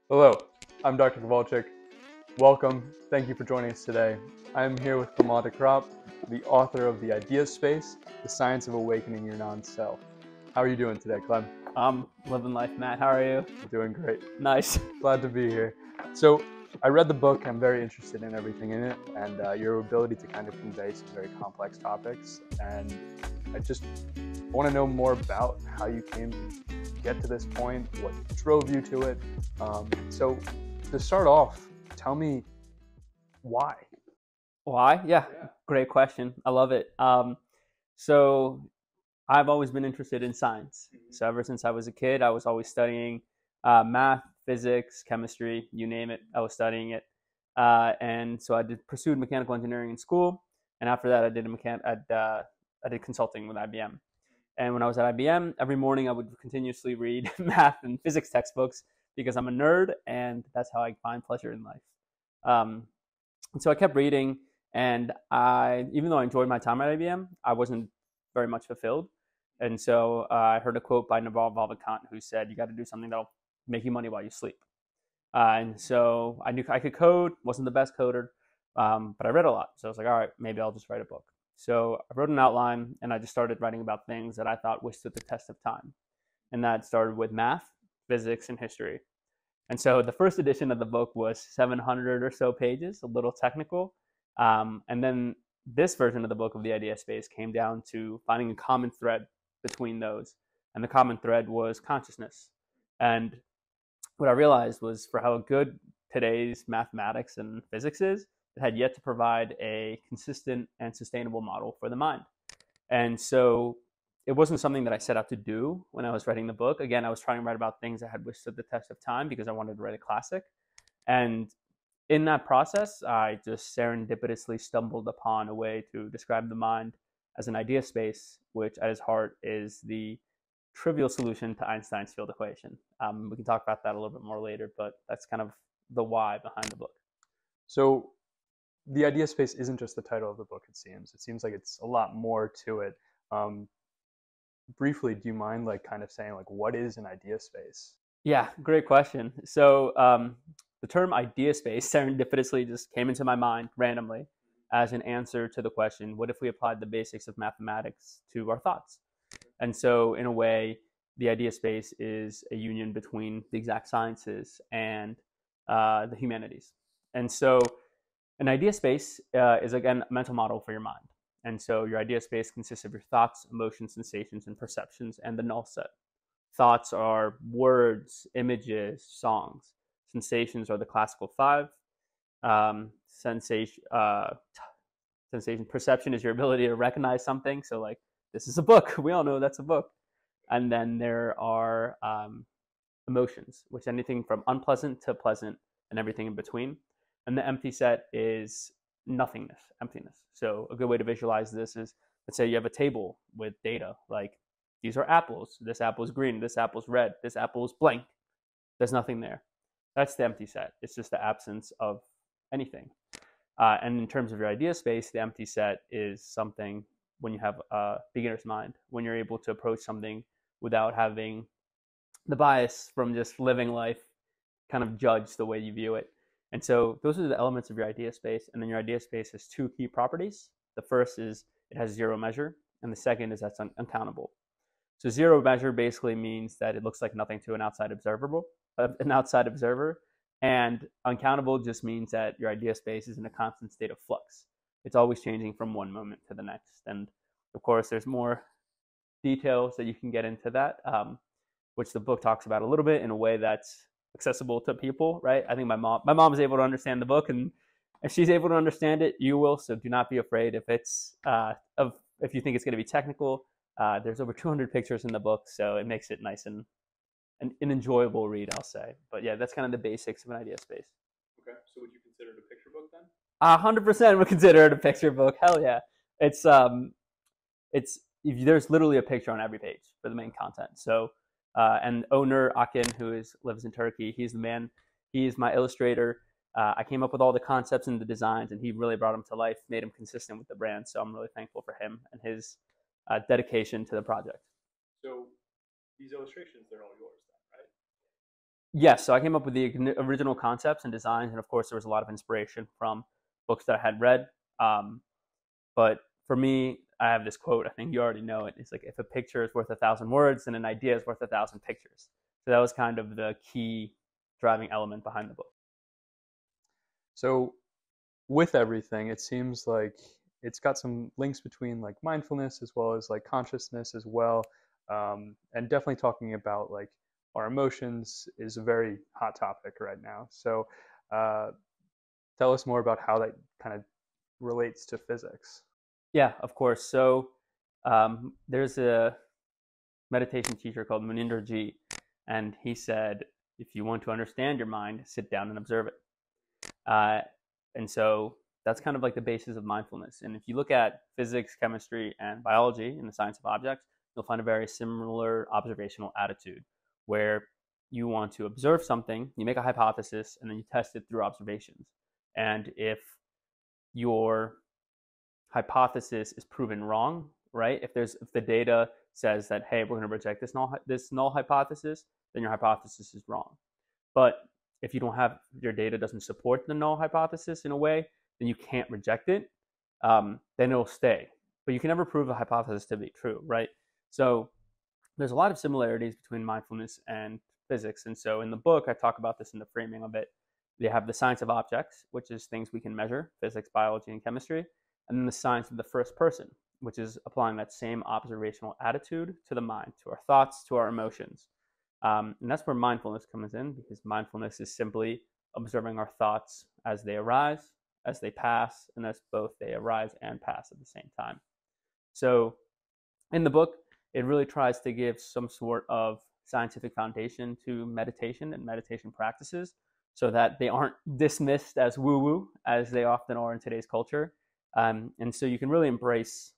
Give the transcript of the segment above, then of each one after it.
Hello, I'm Dr. Kowalczyk. Welcome. Thank you for joining us today. I'm here with Clement Decrop, the author of The Idea Space, The Science of Awakening Your Non-Self. How are you doing today, Clem? I'm living life, Matt. How are you? Doing great. Nice. Glad to be here. So, I read the book. I'm very interested in everything in it and your ability to kind of convey some very complex topics. And I just want to know more about how you came to get to this point, what drove you to it. So, to start off, tell me why. Why? Yeah, great question. I love it. So I've always been interested in science. So ever since I was a kid, I was always studying math, physics, chemistry, you name it. I was studying it. And so pursued mechanical engineering in school. And after that, I did consulting with IBM. And when I was at IBM, every morning I would continuously read math and physics textbooks because I'm a nerd, and that's how I find pleasure in life. Um, and so I kept reading, and even though I enjoyed my time at IBM, I wasn't very much fulfilled. And so I heard a quote by Naval Ravikant who said, "You got to do something that'll make you money while you sleep." And so I knew I could code, wasn't the best coder, but I read a lot. So I was like, all right, maybe I'll just write a book. So I wrote an outline, and I just started writing about things that I thought withstood the test of time. And that started with math, physics, and history. And so the first edition of the book was 700 or so pages, a little technical. And then this version of the book of the idea space came down to finding a common thread between those. And the common thread was consciousness. And what I realized was for how good today's mathematics and physics is, it had yet to provide a consistent and sustainable model for the mind. And so it wasn't something that I set out to do when I was writing the book. Again, I was trying to write about things that had withstood the test of time because I wanted to write a classic. And in that process, I just serendipitously stumbled upon a way to describe the mind as an idea space, which at its heart is the trivial solution to Einstein's field equation. We can talk about that a little bit more later, but that's kind of the why behind the book. So, the idea space isn't just the title of the book, it seems. It seems like it's a lot more to it. Um, Briefly, do you mind like kind of saying like what is an idea space? Yeah, great question. So the term idea space serendipitously just came into my mind randomly as an answer to the question, what if we applied the basics of mathematics to our thoughts? And so in a way, the idea space is a union between the exact sciences and the humanities. And so an idea space is, again, a mental model for your mind. And so your idea space consists of your thoughts, emotions, sensations, and perceptions, and the null set. Thoughts are words, images, songs. Sensations are the classical five. Sensation, perception is your ability to recognize something. So, like, this is a book. We all know that's a book. And then there are emotions, which anything from unpleasant to pleasant and everything in between. And the empty set is nothingness, emptiness. So a good way to visualize this is, let's say you have a table with data, like these are apples. This apple is green. This apple is red. This apple is blank. There's nothing there. That's the empty set. It's just the absence of anything. And in terms of your idea space, the empty set is something when you have a beginner's mind, when you're able to approach something without having the bias from just living life kind of judge the way you view it. And so those are the elements of your idea space. And then your idea space has two key properties. The first is it has zero measure, and the second is that's uncountable. So zero measure basically means that it looks like nothing to an outside observer, and uncountable just means that your idea space is in a constant state of flux. It's always changing from one moment to the next. And of course, there's more details that you can get into that, which the book talks about a little bit in a way that's accessible to people, right? I think my mom is able to understand the book, and if she's able to understand it, you will. So do not be afraid if if you think it's going to be technical. There's over 200 pictures in the book, so it makes it nice and an enjoyable read, I'll say. But yeah, that's kind of the basics of an idea space. Okay, so would you consider it a picture book then? 100% would consider it a picture book. Hell yeah, it's there's literally a picture on every page for the main content. So and owner Akin, who lives in Turkey, he's the man. He's my illustrator. I came up with all the concepts and the designs, and he really brought them to life, made them consistent with the brand. So I'm really thankful for him and his dedication to the project. So these illustrations, they're all yours then, right? Yes, so I came up with the original concepts and designs, and of course, there was a lot of inspiration from books that I had read. Um, but for me, I have this quote. I think you already know it. It's like, if a picture is worth 1,000 words, then an idea is worth 1,000 pictures. So that was kind of the key driving element behind the book. So with everything, it seems like it's got some links between like mindfulness as well as like consciousness as well, and definitely talking about like our emotions is a very hot topic right now. So uh, tell us more about how that kind of relates to physics. Yeah, of course. So there's a meditation teacher called Muninder G, and he said, if you want to understand your mind, sit down and observe it. Uh, and so that's kind of like the basis of mindfulness. And if you look at physics, chemistry, and biology in the science of objects, you'll find a very similar observational attitude where you want to observe something, you make a hypothesis, and then you test it through observations. And if your hypothesis is proven wrong, right? If the data says that, hey, we're going to reject this null hypothesis, then your hypothesis is wrong. But if you don't have, your data doesn't support the null hypothesis in a way, then you can't reject it. Then it'll stay. But you can never prove a hypothesis to be true, right? So there's a lot of similarities between mindfulness and physics. And so in the book, I talk about this in the framing of it. They have the science of objects, which is things we can measure, physics, biology, and chemistry. And then the science of the first person, which is applying that same observational attitude to the mind, to our thoughts, to our emotions. And that's where mindfulness comes in, because mindfulness is simply observing our thoughts as they arise, as they pass, and as both they arise and pass at the same time. So in the book, it really tries to give some sort of scientific foundation to meditation and meditation practices so that they aren't dismissed as woo-woo, as they often are in today's culture. And so you can really embrace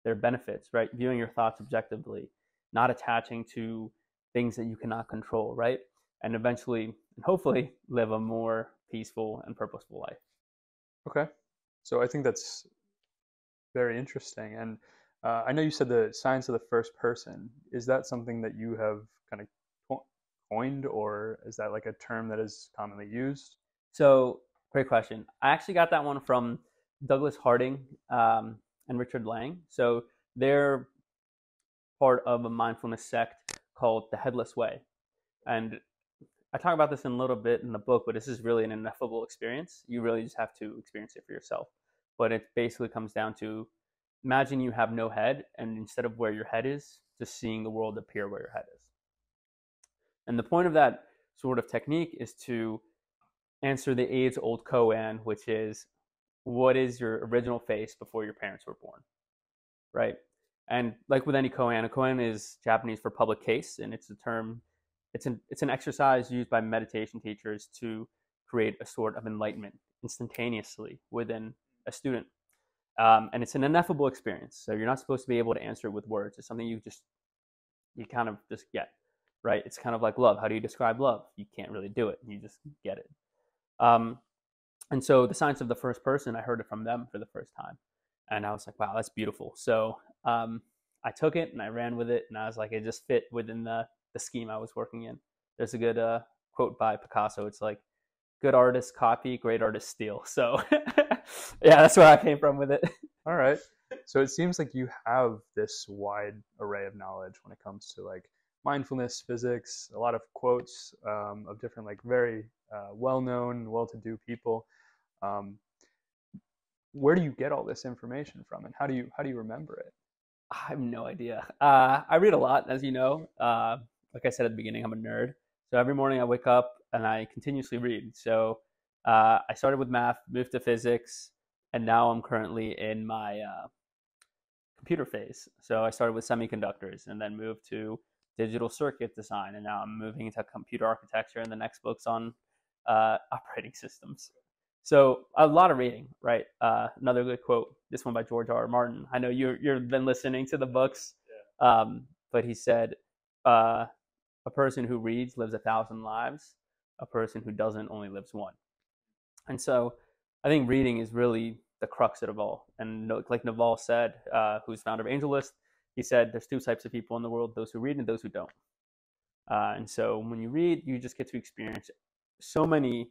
their benefits, right? Viewing your thoughts objectively, not attaching to things that you cannot control, right? And eventually, and hopefully, live a more peaceful and purposeful life. Okay, so I think that's very interesting. And I know you said the science of the first person. Is that something that you have kind of coined, or is that like a term that is commonly used? So, great question. I actually got that one from Douglas Harding and Richard Lang. So they're part of a mindfulness sect called the Headless Way. And I talk about this in a little bit in the book, but this is really an ineffable experience. You really just have to experience it for yourself. But it basically comes down to, imagine you have no head, and instead of where your head is, just seeing the world appear where your head is. And the point of that sort of technique is to answer the age-old koan, which is, what is your original face before your parents were born, right? And like with any koan, a koan is Japanese for public case, and it's a term, it's an exercise used by meditation teachers to create a sort of enlightenment instantaneously within a student. And it's an ineffable experience. So you're not supposed to be able to answer it with words. It's something you kind of just get, right? It's kind of like love. How do you describe love? You can't really do it. You just get it. And so the science of the first person, I heard it from them for the first time. And I was like, wow, that's beautiful. So I took it and I ran with it. And I was like, it just fit within the scheme I was working in. There's a good quote by Picasso. It's like, good artists copy, great artists steal. So yeah, that's where I came from with it. All right. So it seems like you have this wide array of knowledge when it comes to like mindfulness, physics, a lot of quotes of different like very well-known, well-to-do people. Where do you get all this information from, and how do you remember it? I have no idea. I read a lot, as you know. Like I said at the beginning, I'm a nerd. So every morning I wake up and I continuously read. So I started with math, moved to physics, and now I'm currently in my computer phase. So I started with semiconductors and then moved to digital circuit design, and now I'm moving into computer architecture, and the next book's on operating systems. So a lot of reading, right? Another good quote, this one by George R. R. Martin. I know you've been listening to the books, but he said, a person who reads lives 1,000 lives. A person who doesn't only lives one. And so I think reading is really the crux of it all. And like Naval said, who's founder of AngelList, he said there's two types of people in the world, those who read and those who don't. And so when you read, you just get to experience so many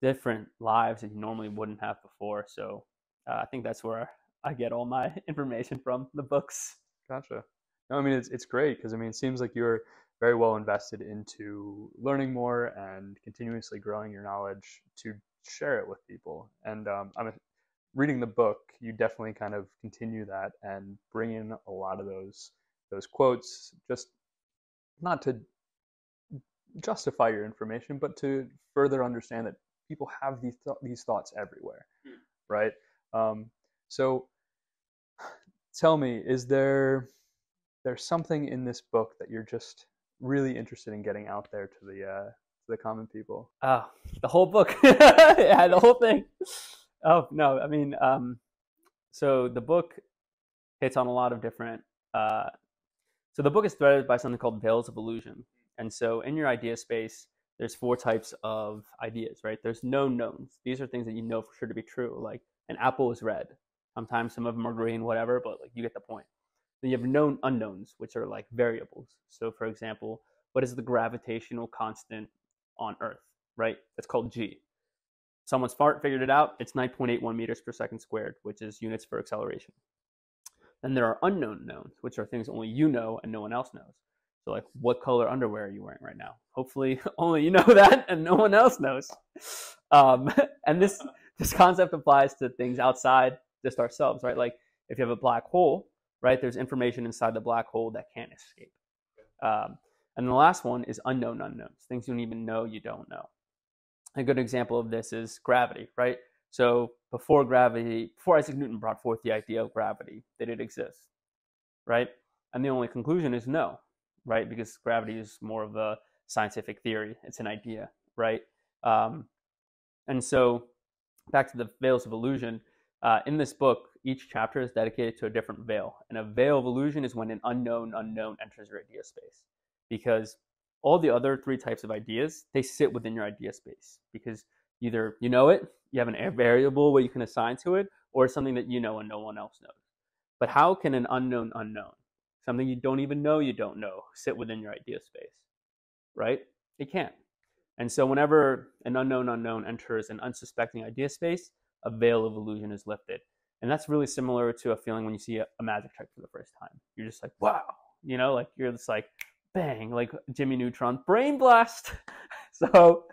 different lives that you normally wouldn't have before. So I think that's where I get all my information from, the books. Gotcha. No, I mean it's great because I mean it seems like you're very well invested into learning more and continuously growing your knowledge to share it with people. And reading the book, you definitely kind of continue that and bring in a lot of those quotes, just not to justify your information, but to further understand that people have these thoughts everywhere, right? Um, so tell me, is there's something in this book that you're just really interested in getting out there to the common people? Oh, the whole book. Yeah, the whole thing. Oh, no, I mean, so the book hits on a lot of different. Uh, so the book is threaded by something called veils of illusion. And so in your idea space, there's 4 types of ideas, right? There's known knowns. These are things that you know for sure to be true. Like an apple is red. Sometimes some of them are green, whatever, but like you get the point. Then you have known unknowns, which are like variables. So for example, what is the gravitational constant on Earth, right? It's called G. Someone smart figured it out. It's 9.81 meters per second squared, which is units for acceleration. Then there are unknown knowns, which are things only you know and no one else knows. So like, what color underwear are you wearing right now? Hopefully only you know that and no one else knows. And this concept applies to things outside just ourselves, right? Like if you have a black hole, right, there's information inside the black hole that can't escape. And the last one is unknown unknowns, things you don't even know you don't know. A good example of this is gravity, right? So before Isaac Newton brought forth the idea of gravity, did it exist, right? And the only conclusion is no, right? Because gravity is more of a scientific theory. It's an idea, right? And so back to the veils of illusion, in this book, each chapter is dedicated to a different veil. And a veil of illusion is when an unknown enters your idea space. Because all the other 3 types of ideas, they sit within your idea space. Because either you know it, you have an variable where you can assign to it, or it's something that you know and no one else knows. But how can an unknown, something you don't even know you don't know, sit within your idea space, right? It can't. And so whenever an unknown enters an unsuspecting idea space, a veil of illusion is lifted. And that's really similar to a feeling when you see a magic trick for the first time. You're just like, wow, like you're just like, bang, like Jimmy Neutron, brain blast. So,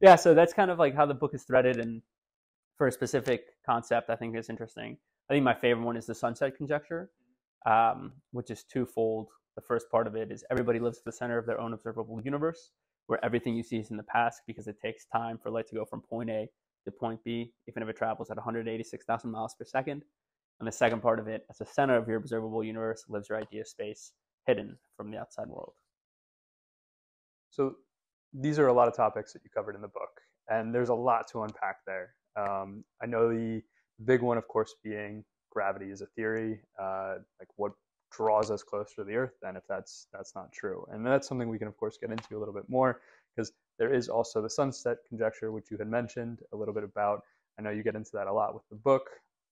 yeah, so that's kind of like how the book is threaded. And for a specific concept, I think it's interesting. I think my favorite one is the sunset conjecture, which is twofold. The first part of it is everybody lives at the center of their own observable universe, where everything you see is in the past because it takes time for light to go from point A to point B, even if it travels at 186,000 miles per second. And the second part of it, at the center of your observable universe, lives your idea space, hidden from the outside world. So these are a lot of topics that you covered in the book, and there's a lot to unpack there. I know the big one, of course, being gravity is a theory, like what draws us closer to the Earth, then if that's not true. And that's something we can, of course, get into a little bit more, because there is also the sunset conjecture, which you had mentioned a little bit about. I know you get into that a lot with the book,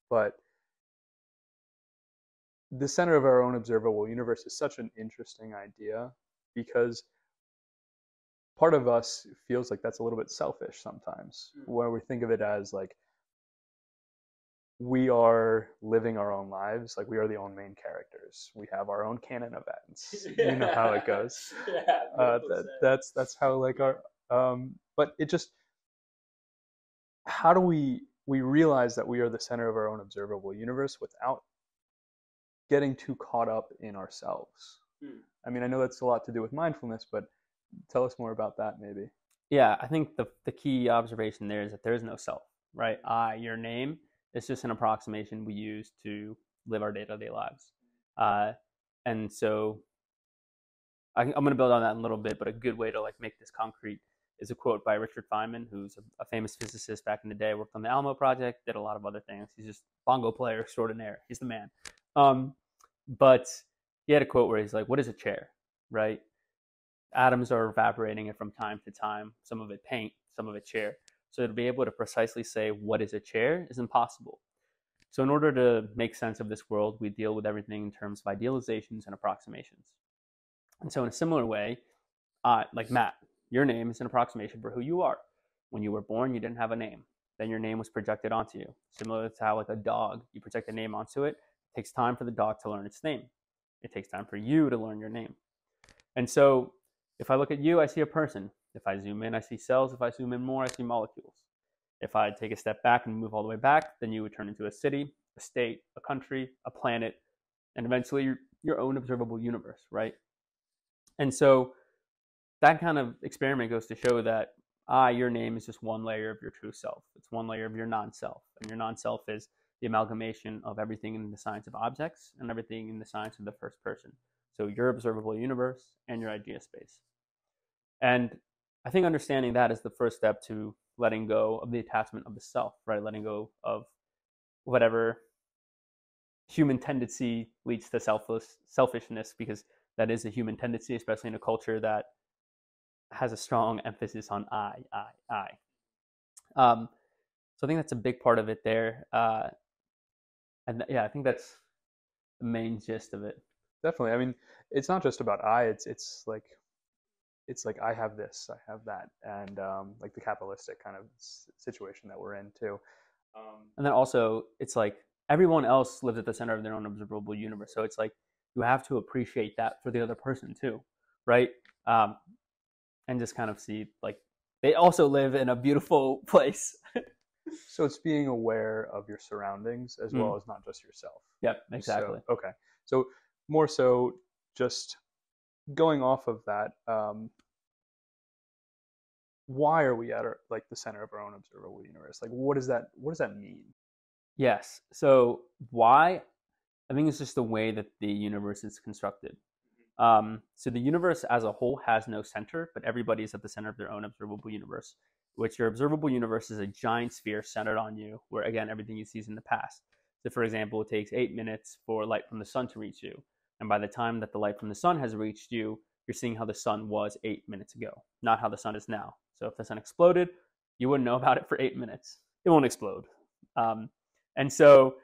but the center of our own observable universe is such an interesting idea because part of us feels like that's a little bit selfish sometimes, where we think of it as like we are living our own lives, like we are the own main characters. We have our own canon events. You know how it goes. That's how like our but it just, how do we realize that we are the center of our own observable universe without getting too caught up in ourselves? I mean, I know that's a lot to do with mindfulness, but tell us more about that maybe. Yeah, I think the key observation there is that there is no self, right? Your name is just an approximation we use to live our day-to-day lives. And so I'm going to build on that in a little bit, but a good way to like make this concrete is a quote by Richard Feynman, who's a famous physicist back in the day, worked on the Alamo Project, did a lot of other things. He's just bongo player extraordinaire. He's the man. But he had a quote where he's like, what is a chair, right? Atoms are evaporating it from time to time, some of it paint, some of it chair. So to be able to precisely say what is a chair is impossible. So in order to make sense of this world, we deal with everything in terms of idealizations and approximations. And so in a similar way, like Matt, your name is an approximation for who you are. When you were born, you didn't have a name. Then your name was projected onto you. Similar to how like a dog, you project a name onto it. It takes time for the dog to learn its name. It takes time for you to learn your name. And so if I look at you, I see a person. If I zoom in, I see cells. If I zoom in more, I see molecules. If I take a step back and move all the way back, then you would turn into a city, a state, a country, a planet, and eventually your own observable universe, right? And so that kind of experiment goes to show that your name is just one layer of your true self. It's one layer of your non-self. And your non-self is the amalgamation of everything in the science of objects and everything in the science of the first person. So your observable universe and your idea space. And I think understanding that is the first step to letting go of the attachment of the self, right? Letting go of whatever human tendency leads to selfishness, because that is a human tendency, especially in a culture that has a strong emphasis on I. So I think that's a big part of it there. And yeah, I think that's the main gist of it. Definitely. I mean, it's not just about I. It's like I have this, I have that, and like the capitalistic kind of situation that we're in too. And then also, it's like everyone else lives at the center of their own observable universe. So it's like you have to appreciate that for the other person too, right? And just kind of see like they also live in a beautiful place. So it's being aware of your surroundings as well as not just yourself. Yep, exactly. So, okay. So more so just going off of that, why are we at like the center of our own observable universe? Like what does that mean? Yes. So why? I think it's just the way that the universe is constructed. So the universe as a whole has no center, but everybody is at the center of their own observable universe, which your observable universe is a giant sphere centered on you, where again, everything you see is in the past. So for example, it takes 8 minutes for light from the sun to reach you. And by the time that the light from the sun has reached you, you're seeing how the sun was 8 minutes ago, not how the sun is now. So if the sun exploded, you wouldn't know about it for 8 minutes. It won't explode. And so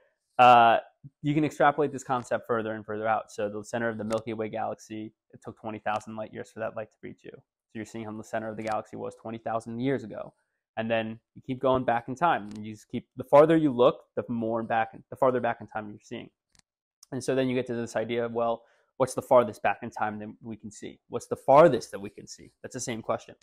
you can extrapolate this concept further and further out. So the center of the Milky Way galaxy, it took 20,000 light years for that light to reach you. So you're seeing how the center of the galaxy was 20,000 years ago. And then you keep going back in time. And you just keep, the farther you look, the farther back in time you're seeing. And so then you get to this idea of, well, what's the farthest back in time that we can see? What's the farthest that we can see? That's the same question.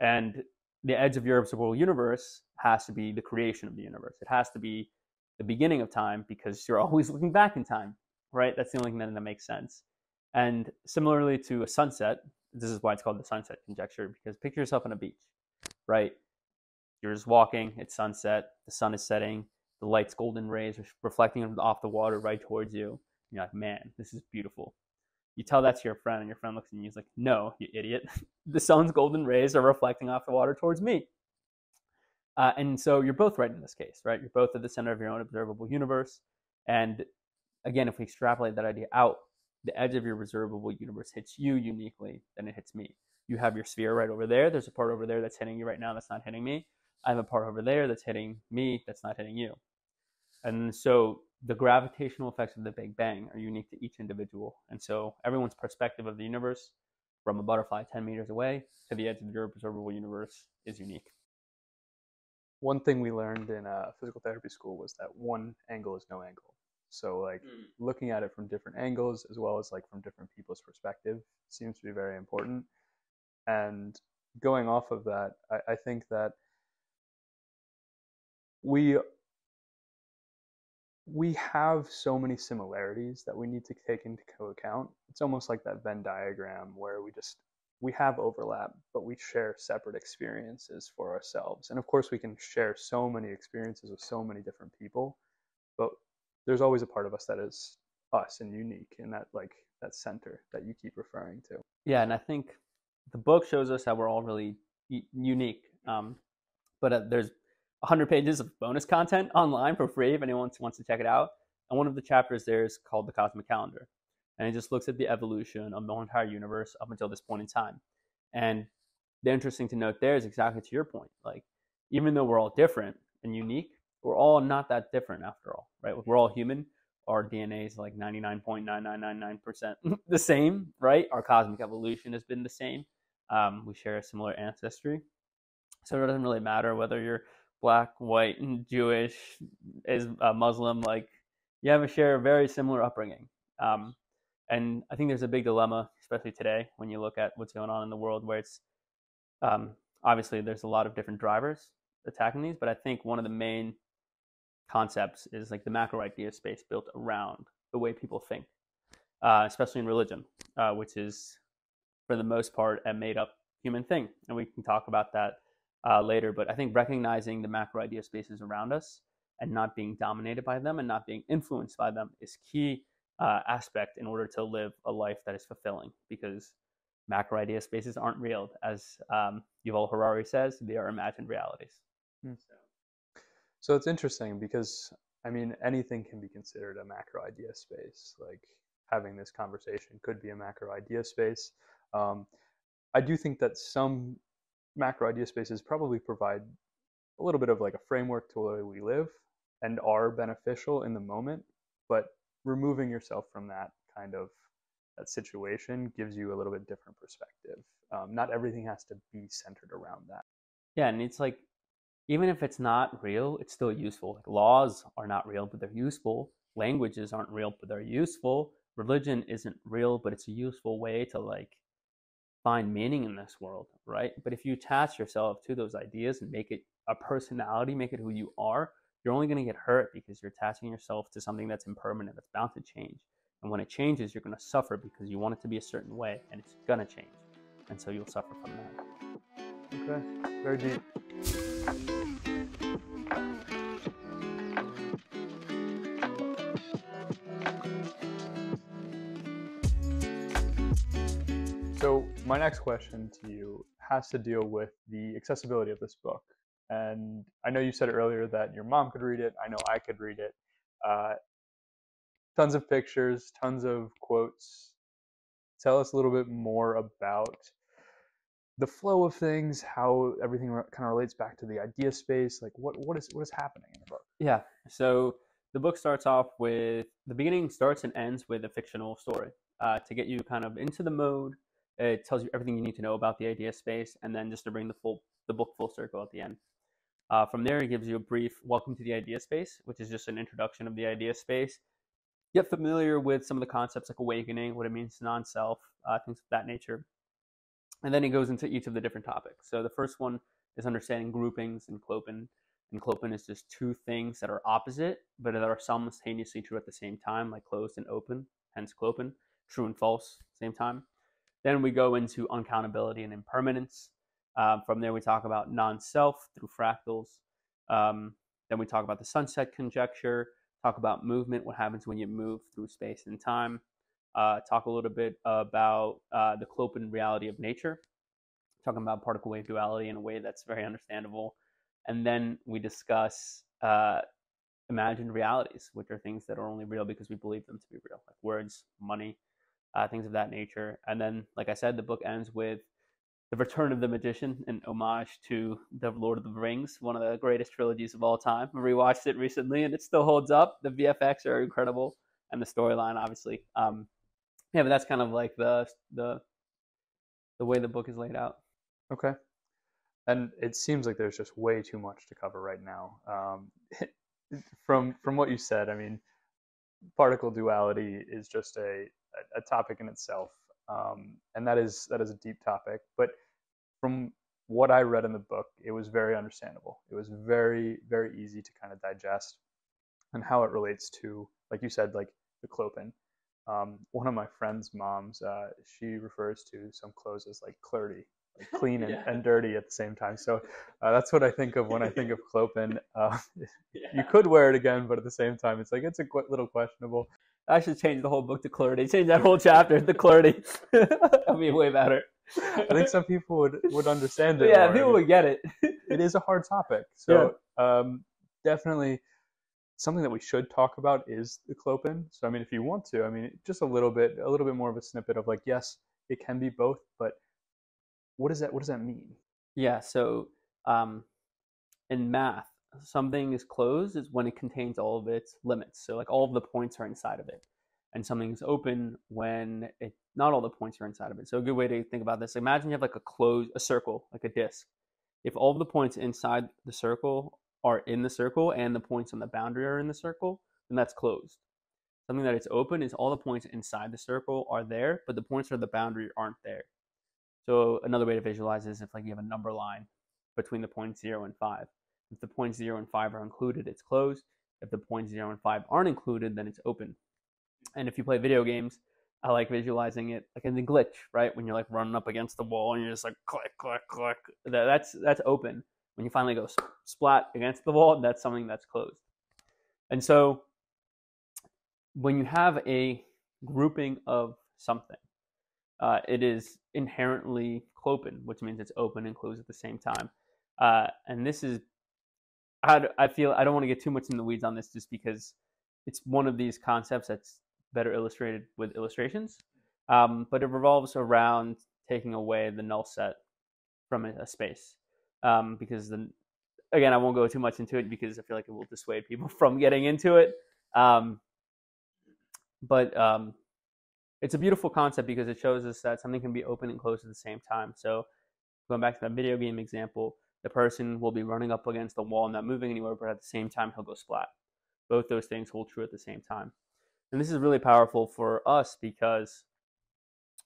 And the edge of your observable universe has to be the creation of the universe. It has to be the beginning of time, because you're always looking back in time, right? That's the only thing that makes sense. And similarly to a sunset, this is why it's called the sunset conjecture, because picture yourself on a beach, right? You're just walking, it's sunset, the sun is setting, the light's golden rays are reflecting off the water right towards you. And you're like, man, this is beautiful. You tell that to your friend, and your friend looks at you and he's like, no, you idiot. The sun's golden rays are reflecting off the water towards me. And so you're both right in this case, right? You're both at the center of your own observable universe. And again, if we extrapolate that idea out, the edge of your observable universe hits you uniquely, then it hits me. You have your sphere right over there. There's a part over there that's hitting you right now that's not hitting me. I have a part over there that's hitting me that's not hitting you. And so the gravitational effects of the Big Bang are unique to each individual. And so everyone's perspective of the universe, from a butterfly 10 meters away to the edge of your observable universe, is unique. One thing we learned in physical therapy school was that one angle is no angle. So like looking at it from different angles, as well as like from different people's perspective, seems to be very important. And going off of that, I think that we have so many similarities that we need to take into account. It's almost like that Venn diagram where we have overlap, but we share separate experiences for ourselves. And of course, we can share so many experiences with so many different people, but there's always a part of us that is us and unique, in that like that center that you keep referring to. Yeah, and I think the book shows us how we're all really unique. But there's 100 pages of bonus content online for free if anyone wants to check it out. And one of the chapters there is called The Cosmic Calendar. And it just looks at the evolution of the whole entire universe up until this point in time. And the interesting to note there is exactly to your point. Like, even though we're all different and unique, we're all not that different after all, right? We're all human. our DNA is like 99.9999% the same, right? Our cosmic evolution has been the same. We share a similar ancestry. So it doesn't really matter whether you're black, white, and Jewish, is Muslim. Like, you have a share a very similar upbringing. And I think there's a big dilemma, especially today, when you look at what's going on in the world, where it's obviously there's a lot of different drivers attacking these, but I think one of the main concepts is like the macro idea space built around the way people think, especially in religion, which is for the most part a made up human thing. And we can talk about that later. But I think recognizing the macro idea spaces around us and not being dominated by them and not being influenced by them is key aspect in order to live a life that is fulfilling, because macro idea spaces aren't real. As Yuval Harari says, they are imagined realities. So it's interesting because, I mean, anything can be considered a macro idea space. Like, having this conversation could be a macro idea space. I do think that some macro idea spaces probably provide a little bit of like a framework to the way we live and are beneficial in the moment, but removing yourself from that kind of that situation gives you a little bit different perspective. Not everything has to be centered around that. Yeah, and it's like, even if it's not real, it's still useful. Like, laws are not real, but they're useful. Languages aren't real, but they're useful. Religion isn't real, but it's a useful way to like find meaning in this world, right? But if you attach yourself to those ideas and make it a personality, make it who you are, you're only going to get hurt because you're attaching yourself to something that's impermanent, that's bound to change. And when it changes, you're going to suffer because you want it to be a certain way, and it's going to change. And so you'll suffer from that. Okay, very deep. So my next question to you has to deal with the accessibility of this book. And I know you said earlier that your mom could read it. I know I could read it. Tons of pictures, tons of quotes. Tell us a little bit more about the flow of things, how everything kind of relates back to the idea space. Like, what is happening in the book? Yeah. So the book starts off with, the beginning starts and ends with a fictional story to get you kind of into the mode. It tells you everything you need to know about the idea space, and then just to bring the book full circle at the end. From there, it gives you a brief welcome to the idea space, which is just an introduction of the idea space. Get familiar with some of the concepts like awakening, what it means to non-self, things of that nature. And then it goes into each of the different topics. So the first one is understanding groupings and clopen. And clopen is just two things that are opposite, but that are simultaneously true at the same time, like closed and open, hence clopen, true and false, same time. Then we go into uncountability and impermanence. From there, we talk about non-self through fractals. Then we talk about the sunset conjecture, talk about movement, what happens when you move through space and time. Talk a little bit about the clopen reality of nature, talking about particle wave duality in a way that's very understandable. And then we discuss imagined realities, which are things that are only real because we believe them to be real, like words, money, things of that nature. And then, like I said, the book ends with the return of the magician, an homage to the Lord of the Rings, one of the greatest trilogies of all time. I rewatched it recently, and it still holds up. The VFX are incredible, and the storyline, obviously. Yeah, but that's kind of like the way the book is laid out. Okay. And it seems like there's just way too much to cover right now. From what you said, I mean, particle duality is just a topic in itself, and that is a deep topic. But from what I read in the book, it was very understandable. It was very, very easy to kind of digest, and how it relates to, like you said, like the clopen. One of my friend's moms, she refers to some clothes as like clerdy, like clean and dirty at the same time. So that's what I think of when I think of clopen. You could wear it again, but at the same time, it's like it's a little questionable. I should change the whole book to clarity. Change that whole chapter to clarity. That'd be way better. I think some people would understand it. Yeah, more. people would get it. It is a hard topic. So definitely something that we should talk about is the clopen. So I mean, if you want to, I mean, just a little bit more of a snippet of like, yes, it can be both, but what does that mean? Yeah. So in math, something is closed is when it contains all of its limits. So like all of the points are inside of it. And something is open when not all the points are inside of it. So a good way to think about this, imagine you have like a circle, like a disc. If all of the points inside the circle are in the circle and the points on the boundary are in the circle, then that's closed. Something that is open is all the points inside the circle are there, but the points on the boundary aren't there. So another way to visualize is if like you have a number line between the points 0 and 5. If the points 0 and 5 are included, it's closed. If the points 0 and 5 aren't included, then it's open. And if you play video games, I like visualizing it like in the glitch, right? When you're like running up against the wall and you're just like click, click, click. That's open. When you finally go splat against the wall, that's something that's closed. And so when you have a grouping of something, it is inherently clopen, which means it's open and closed at the same time. And this is, I feel, I don't want to get too much in the weeds on this just because it's one of these concepts that's better illustrated with illustrations. But it revolves around taking away the null set from a space. Because again, I won't go too much into it because I feel like it will dissuade people from getting into it. But it's a beautiful concept because it shows us that something can be open and closed at the same time. So going back to that video game example, the person will be running up against the wall and not moving anywhere, but at the same time, he'll go splat. Both those things hold true at the same time. And this is really powerful for us because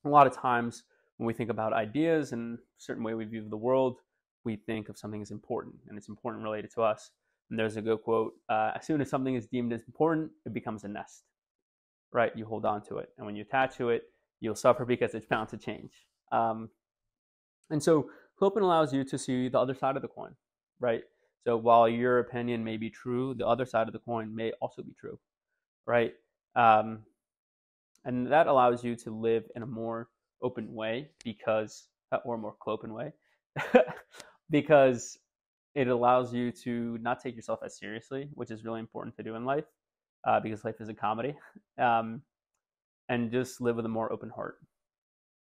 a lot of times when we think about ideas and a certain way we view the world, we think of something as important, and it's important related to us. And there's a good quote, as soon as something is deemed as important, it becomes a nest, right? You hold on to it. And when you attach to it, you'll suffer because it's bound to change. And so Clement allows you to see the other side of the coin, right? So while your opinion may be true, the other side of the coin may also be true, right? And that allows you to live in a more open way because, or more clopen way, because it allows you to not take yourself as seriously, which is really important to do in life, because life is a comedy, and just live with a more open heart.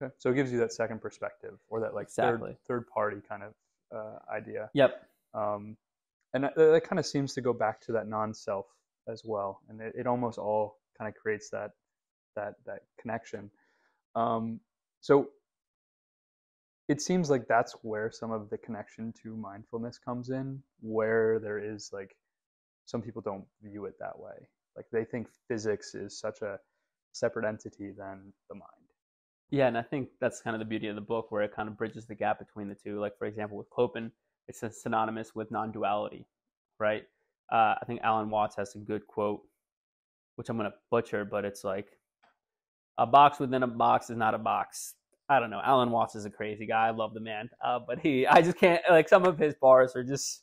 Okay. So it gives you that second perspective, or that like exactly. third party kind of idea. Yep. And that kind of seems to go back to that non-self as well, and it almost all kind of creates that connection. So it seems like that's where some of the connection to mindfulness comes in, where there is like, some people don't view it that way. Like they think physics is such a separate entity than the mind. Yeah, and I think that's kind of the beauty of the book, where it kind of bridges the gap between the two. Like, for example, with Clement, it's synonymous with non-duality, right? I think Alan Watts has a good quote, which I'm going to butcher, but it's like, a box within a box is not a box. I don't know. Alan Watts is a crazy guy. I love the man. But I just can't, like, some of his bars are just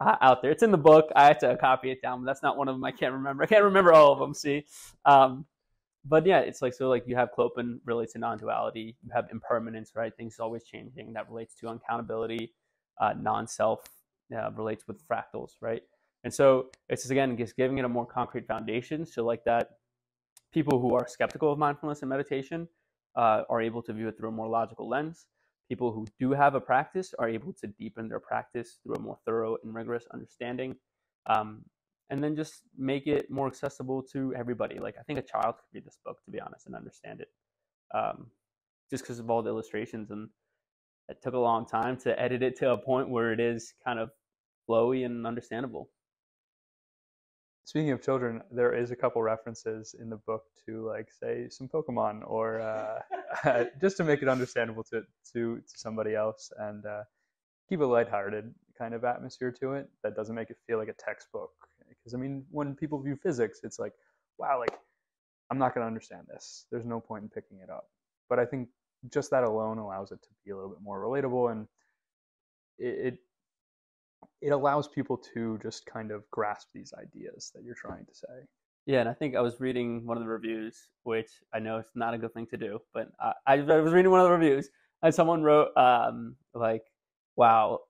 out there. It's in the book. I had to copy it down, but that's not one of them I can't remember. I can't remember all of them, see? But yeah, it's like, so like you have Clement relates to non-duality. You have impermanence, right? Things are always changing. That relates to uncountability. Non-self relates with fractals, right? And so it's just, again, just giving it a more concrete foundation. So like that, people who are skeptical of mindfulness and meditation are able to view it through a more logical lens. People who do have a practice are able to deepen their practice through a more thorough and rigorous understanding. And then just make it more accessible to everybody. Like, I think a child could read this book, to be honest, and understand it. Just because of all the illustrations. And it took a long time to edit it to a point where it is kind of flowy and understandable. Speaking of children, there is a couple references in the book to, like, say, some Pokemon, or just to make it understandable to somebody else, and keep a lighthearted kind of atmosphere to it that doesn't make it feel like a textbook. Because, I mean, when people view physics, it's like, wow, like, I'm not going to understand this. There's no point in picking it up. But I think just that alone allows it to be a little bit more relatable, and it allows people to just kind of grasp these ideas that you're trying to say. Yeah, and I think I was reading one of the reviews, which I know it's not a good thing to do, but I was reading one of the reviews, and someone wrote, like, wow,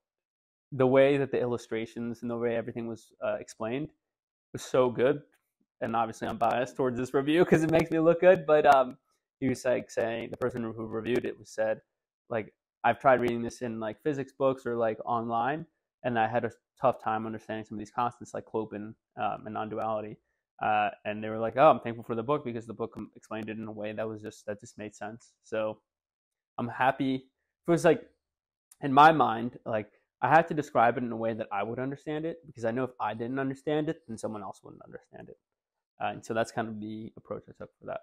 the way that the illustrations and the way everything was explained was so good. And obviously I'm biased towards this review because it makes me look good, but he was like saying, the person who reviewed it was said, like, I've tried reading this in like physics books or like online, and I had a tough time understanding some of these constants like clopin and non-duality. And they were like, "Oh, I'm thankful for the book because the book explained it in a way that just made sense." So I'm happy. It was like in my mind, like I had to describe it in a way that I would understand it because I know if I didn't understand it, then someone else wouldn't understand it. And so that's kind of the approach I took for that.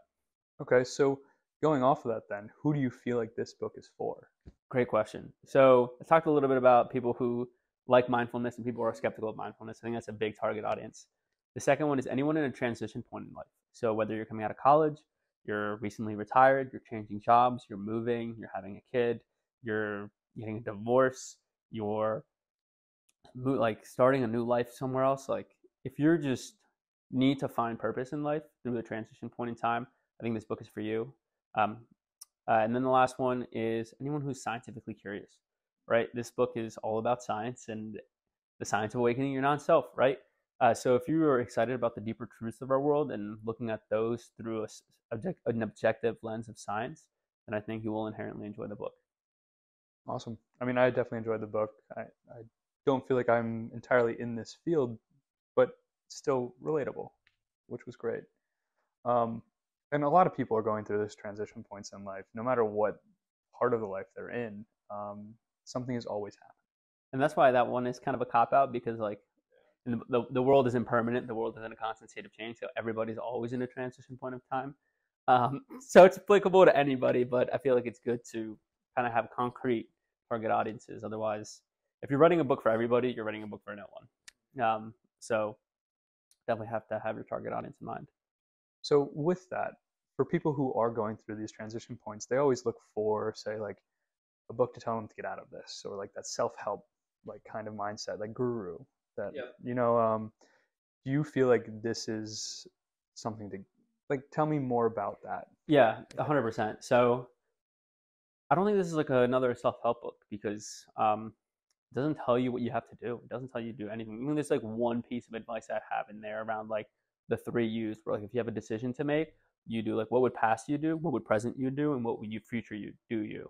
Okay, so going off of that, then, who do you feel like this book is for? Great question. So I talked a little bit about people who like mindfulness and people who are skeptical of mindfulness. I think that's a big target audience. The second one is anyone in a transition point in life. So whether you're coming out of college, you're recently retired, you're changing jobs, you're moving, you're having a kid, you're getting a divorce, you're like starting a new life somewhere else. Like if you're just need to find purpose in life through the transition point in time, I think this book is for you. Um, and then the last one is anyone who's scientifically curious, right? This book is all about science and the science of awakening your non-self, right? So if you are excited about the deeper truths of our world and looking at those through an objective lens of science, then I think you will inherently enjoy the book. Awesome. I mean, I definitely enjoyed the book. I don't feel like I'm entirely in this field, but still relatable, which was great. Um, and a lot of people are going through this transition points in life, no matter what part of the life they're in. Something is always happening. And that's why that one is kind of a cop out because like the world is impermanent. The world is in a constant state of change. So everybody's always in a transition point of time. So it's applicable to anybody, but I feel like it's good to kind of have concrete target audiences. Otherwise, if you're writing a book for everybody, you're writing a book for no one. So definitely have to have your target audience in mind. So with that, for people who are going through these transition points, they always look for, say, like a book to tell them to get out of this, or like that self-help like kind of mindset, like guru. That do you feel like this is something to like? Tell me more about that. Yeah, 100%. So I don't think this is like another self-help book because it doesn't tell you what you have to do. It doesn't tell you to do anything. I mean, there's like one piece of advice I have in there around like the 3 U's, where like if you have a decision to make, you do like what would past you do, what would present you do, and what would you future you do you.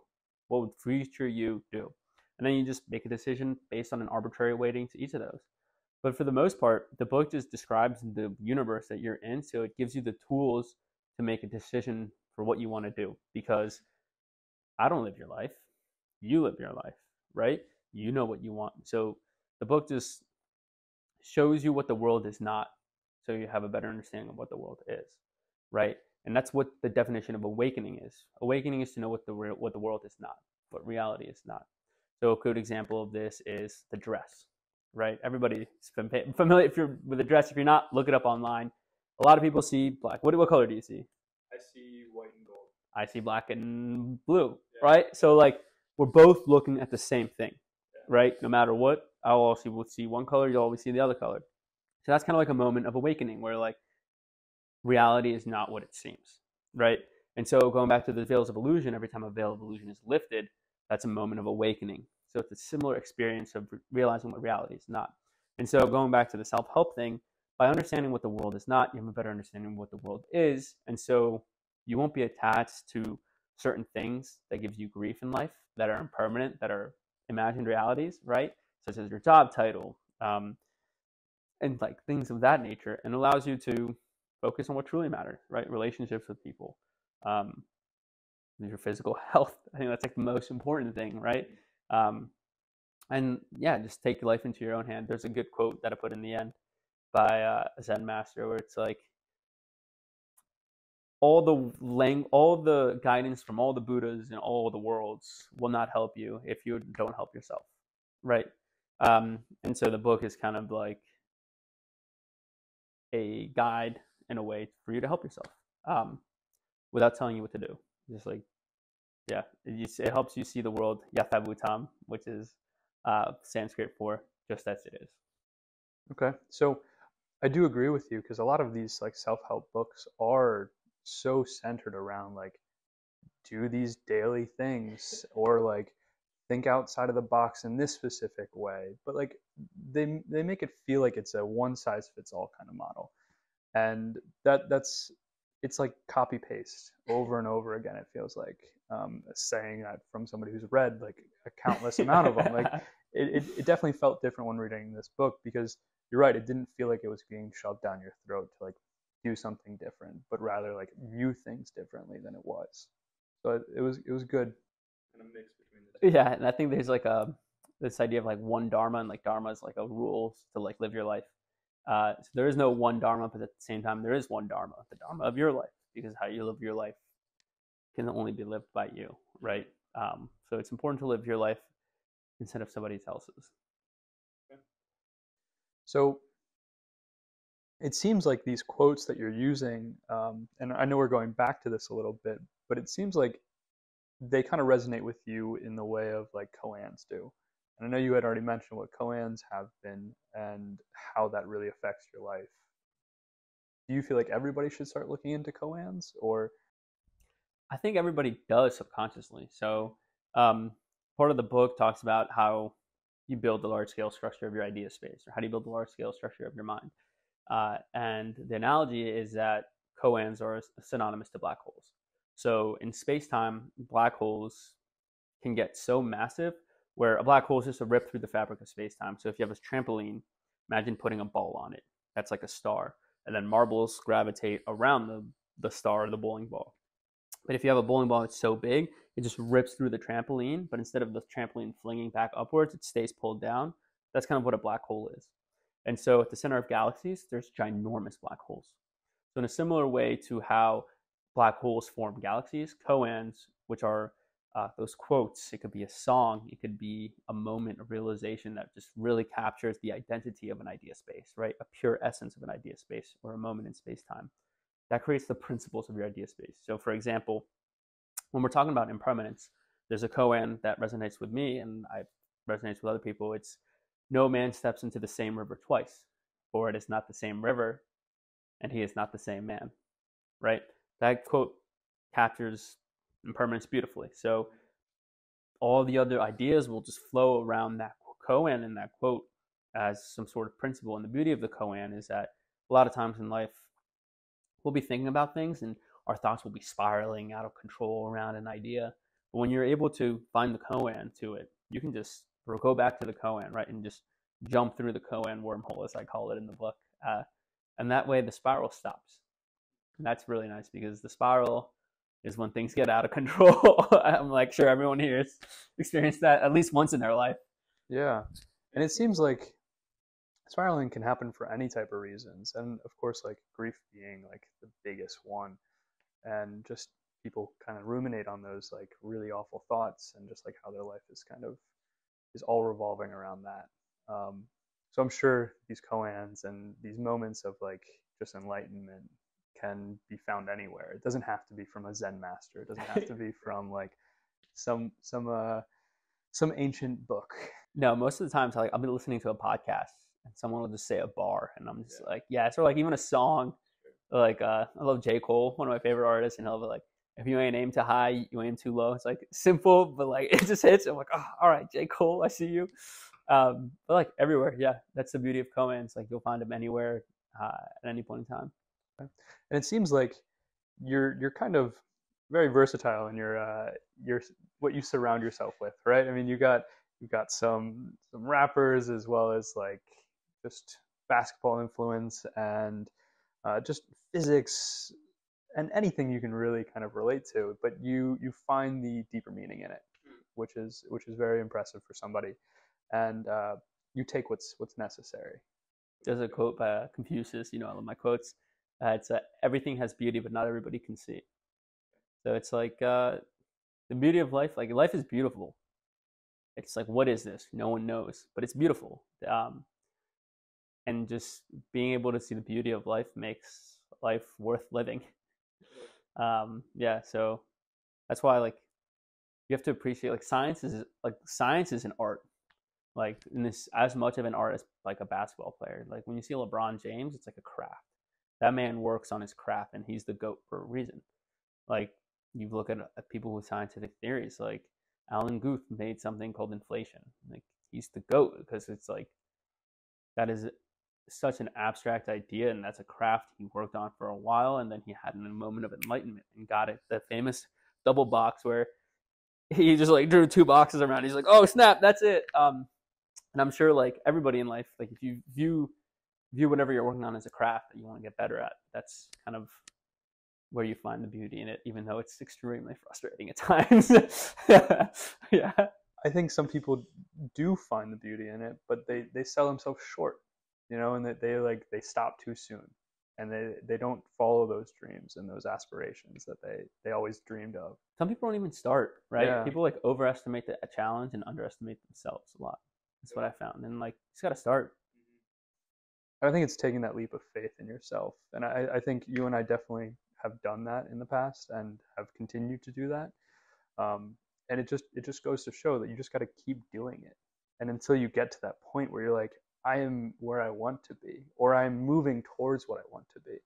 What would future you do? And then you just make a decision based on an arbitrary weighting to each of those. But for the most part, the book just describes the universe that you're in, so it gives you the tools to make a decision for what you want to do. Because I don't live your life, you live your life, right? You know what you want. So the book just shows you what the world is not, so you have a better understanding of what the world is, right? And that's what the definition of awakening is. Awakening is to know what the world is not, what reality is not. So a good example of this is the dress, right? Everybody's familiar if you're with a dress. If you're not, look it up online. A lot of people see black. What color do you see? I see white and gold. I see black and blue, right? So like we're both looking at the same thing, right? No matter what, I'll also see one color, you'll always see the other color. So that's kind of like a moment of awakening where like reality is not what it seems, right? And so going back to the veils of illusion, every time a veil of illusion is lifted, that's a moment of awakening. So it's a similar experience of realizing what reality is not. And so going back to the self-help thing, by understanding what the world is not, you have a better understanding of what the world is. And so you won't be attached to certain things that gives you grief in life, that are impermanent, that are imagined realities, right? Such as your job title, and like things of that nature, and allows you to focus on what truly matters, right? Relationships with people, your physical health. I think that's like the most important thing, right? And yeah, just take life into your own hand. There's a good quote that I put in the end by a Zen master where it's like, all the guidance from all the Buddhas and all the worlds will not help you if you don't help yourself, right? And so the book is kind of like a guide in a way for you to help yourself, without telling you what to do. Just like, yeah, it helps you see the world yathabhutam, which is Sanskrit for just as it is. Okay, so I do agree with you because a lot of these like self-help books are so centered around like do these daily things or like think outside of the box in this specific way, but like they make it feel like it's a one size fits all kind of model, and that's it's like copy paste over and over again. It feels like saying that from somebody who's read like a countless amount of them. Like it definitely felt different when reading this book, because you're right, it didn't feel like it was being shoved down your throat to like do something different, but rather like view things differently than it was. So it was good. Kind of mix between the two. Yeah, and I think there's like this idea of like one dharma, and like dharma is like a rule to like live your life. So there is no one dharma, but at the same time there is one dharma, the dharma of your life, because how you live your life can only be lived by you, right? So it's important to live your life instead of somebody else's. So it seems like these quotes that you're using, and I know we're going back to this a little bit, but it seems like they kind of resonate with you in the way of like koans do. And I know you had already mentioned what koans have been and how that really affects your life. Do you feel like everybody should start looking into koans, or? I think everybody does subconsciously. So part of the book talks about how you build the large scale structure of your idea space, or how do you build the large scale structure of your mind. And the analogy is that koans are synonymous to black holes. So in space-time, black holes can get so massive where a black hole is just a rip through the fabric of space-time. So if you have a trampoline, imagine putting a ball on it. That's like a star. And then marbles gravitate around the star, the bowling ball. But if you have a bowling ball that's so big, it just rips through the trampoline. But instead of the trampoline flinging back upwards, it stays pulled down. That's kind of what a black hole is. And so at the center of galaxies, there's ginormous black holes. So in a similar way to how black holes form galaxies, koans, which are those quotes, it could be a song, it could be a moment of realization that just really captures the identity of an idea space, right? A pure essence of an idea space or a moment in space-time. That creates the principles of your idea space. So for example, when we're talking about impermanence, there's a koan that resonates with me and I resonates with other people. It's no man steps into the same river twice, for it is not the same river and he is not the same man, right? That quote captures impermanence beautifully. So all the other ideas will just flow around that koan and that quote as some sort of principle. And the beauty of the koan is that a lot of times in life, we'll be thinking about things and our thoughts will be spiraling out of control around an idea. But when you're able to find the koan to it, you can just go back to the koan, right, and just jump through the koan wormhole, as I call it in the book. And that way the spiral stops. And that's really nice because the spiral is when things get out of control. I'm like sure everyone here has experienced that at least once in their life. Yeah. And it seems like spiraling can happen for any type of reasons. And of course, like grief being like the biggest one. And just people kind of ruminate on those like really awful thoughts and just like how their life is kind of is all revolving around that. So I'm sure these koans and these moments of like just enlightenment can be found anywhere. It doesn't have to be from a Zen master. It doesn't have to be from like some ancient book. No, most of the times I'll be listening to a podcast and someone will just say a bar and I'm just like, yeah, it's sort of like even a song. Like I love J. Cole, one of my favorite artists, and he'll be like, if you ain't aim too high, you aim too low. It's like simple, but like it just hits. I'm like, oh, all right, J. Cole, I see you. But like everywhere, yeah, that's the beauty of koans. Like you'll find them anywhere at any point in time. And it seems like you're kind of very versatile in your what you surround yourself with, right? I mean, you've got some rappers as well as like just basketball influence and just physics and anything you can really kind of relate to, but you find the deeper meaning in it, which is very impressive for somebody, and you take what's necessary. There's a quote by Confucius. I love my quotes. It's everything has beauty, but not everybody can see it. So it's like the beauty of life. Like life is beautiful. It's like, what is this? No one knows, but it's beautiful. And just being able to see the beauty of life makes life worth living. Yeah, so that's why like you have to appreciate like science is an art. Like in this as much of an art as like a basketball player. Like when you see LeBron James, it's like a craft. That man works on his craft and he's the GOAT for a reason. Like you look at people with scientific theories, like Alan Guth made something called inflation. Like he's the GOAT because it's like that is such an abstract idea and that's a craft he worked on for a while, and then he had a moment of enlightenment and got it. The famous double box where he just like drew two boxes around. He's like, oh snap, that's it. And I'm sure like everybody in life, like if you view whatever you're working on as a craft that you want to get better at, that's kind of where you find the beauty in it, even though it's extremely frustrating at times. Yeah. I think some people do find the beauty in it, but they sell themselves short, and that they stop too soon, and they don't follow those dreams and those aspirations that they always dreamed of. Some people don't even start, right? Yeah. People like overestimate a challenge and underestimate themselves a lot. That's what I found. And like, you just got to start. I think it's taking that leap of faith in yourself, and I think you and I definitely have done that in the past and have continued to do that. And it just goes to show that you just got to keep doing it, and until you get to that point where you're like, I am where I want to be, or I'm moving towards what I want to be.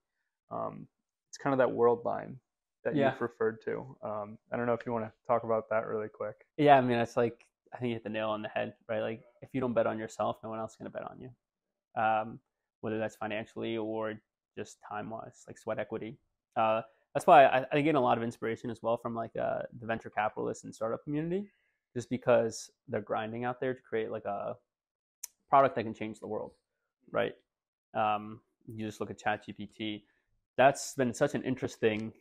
It's kind of that world line that you've referred to. I don't know if you want to talk about that really quick. Yeah, I mean, it's like, I think you hit the nail on the head, right? Like, if you don't bet on yourself, no one else is going to bet on you. Whether that's financially or just time-wise, like sweat equity. That's why I get a lot of inspiration as well from like the venture capitalists and startup community, just because they're grinding out there to create like a product that can change the world, right? You just look at ChatGPT. That's been such an interesting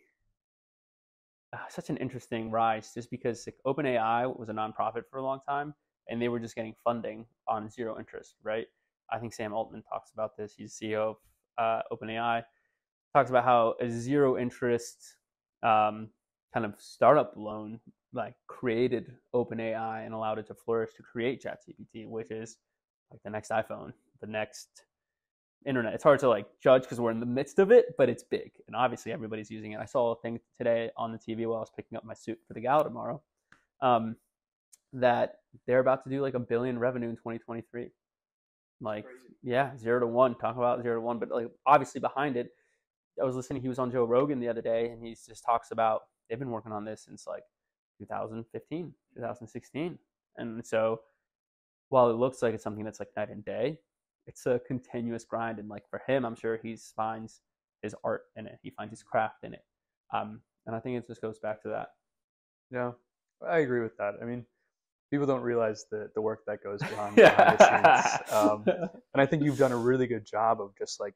rise, just because like, OpenAI was a nonprofit for a long time, and they were just getting funding on zero interest, right? I think Sam Altman talks about this. He's CEO of OpenAI. Talks about how a zero interest kind of startup loan like created OpenAI and allowed it to flourish to create ChatGPT, which is like the next iPhone, the next internet. It's hard to like judge because we're in the midst of it, but it's big, and obviously everybody's using it. I saw a thing today on the TV while I was picking up my suit for the Gala tomorrow, that they're about to do like $1 billion revenue in 2023. Like, yeah, 0 to 1. Talk about 0 to 1, but like obviously behind it, I was listening. He was on Joe Rogan the other day, and he just talks about they've been working on this since like 2015, 2016, and so while it looks like it's something that's like night and day, it's a continuous grind. And like for him, I'm sure he finds his art in it. He finds his craft in it, and I think it just goes back to that. Yeah, I agree with that. I mean, people don't realize the work that goes behind the scenes. And I think you've done a really good job of just like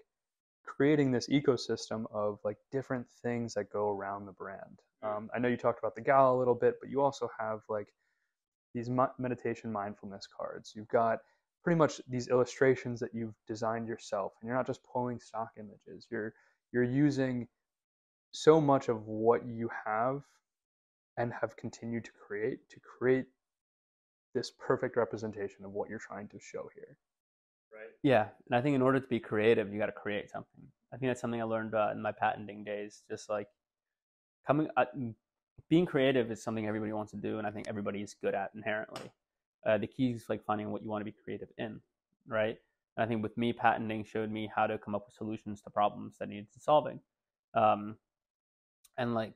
creating this ecosystem of like different things that go around the brand. I know you talked about the Gala a little bit, but you also have like these meditation mindfulness cards. You've got pretty much these illustrations that you've designed yourself, and you're not just pulling stock images. You're using so much of what you have and have continued to create this perfect representation of what you're trying to show here. Right. Yeah, and I think in order to be creative, you got to create something. I think that's something I learned in my patenting days. Just like being creative is something everybody wants to do, and I think everybody is good at inherently. The key is like finding what you want to be creative in, right? And I think with me, patenting showed me how to come up with solutions to problems that needed solving, and like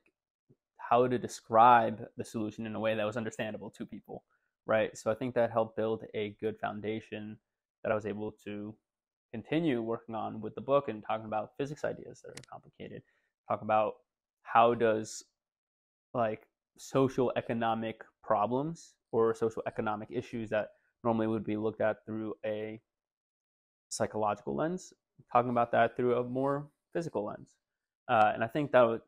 how to describe the solution in a way that was understandable to people, right? So I think that helped build a good foundation that I was able to continue working on with the book, and talking about physics ideas that are complicated. Talk about how does like social economic problems or social economic issues that normally would be looked at through a psychological lens, talking about that through a more physical lens. And I think that would,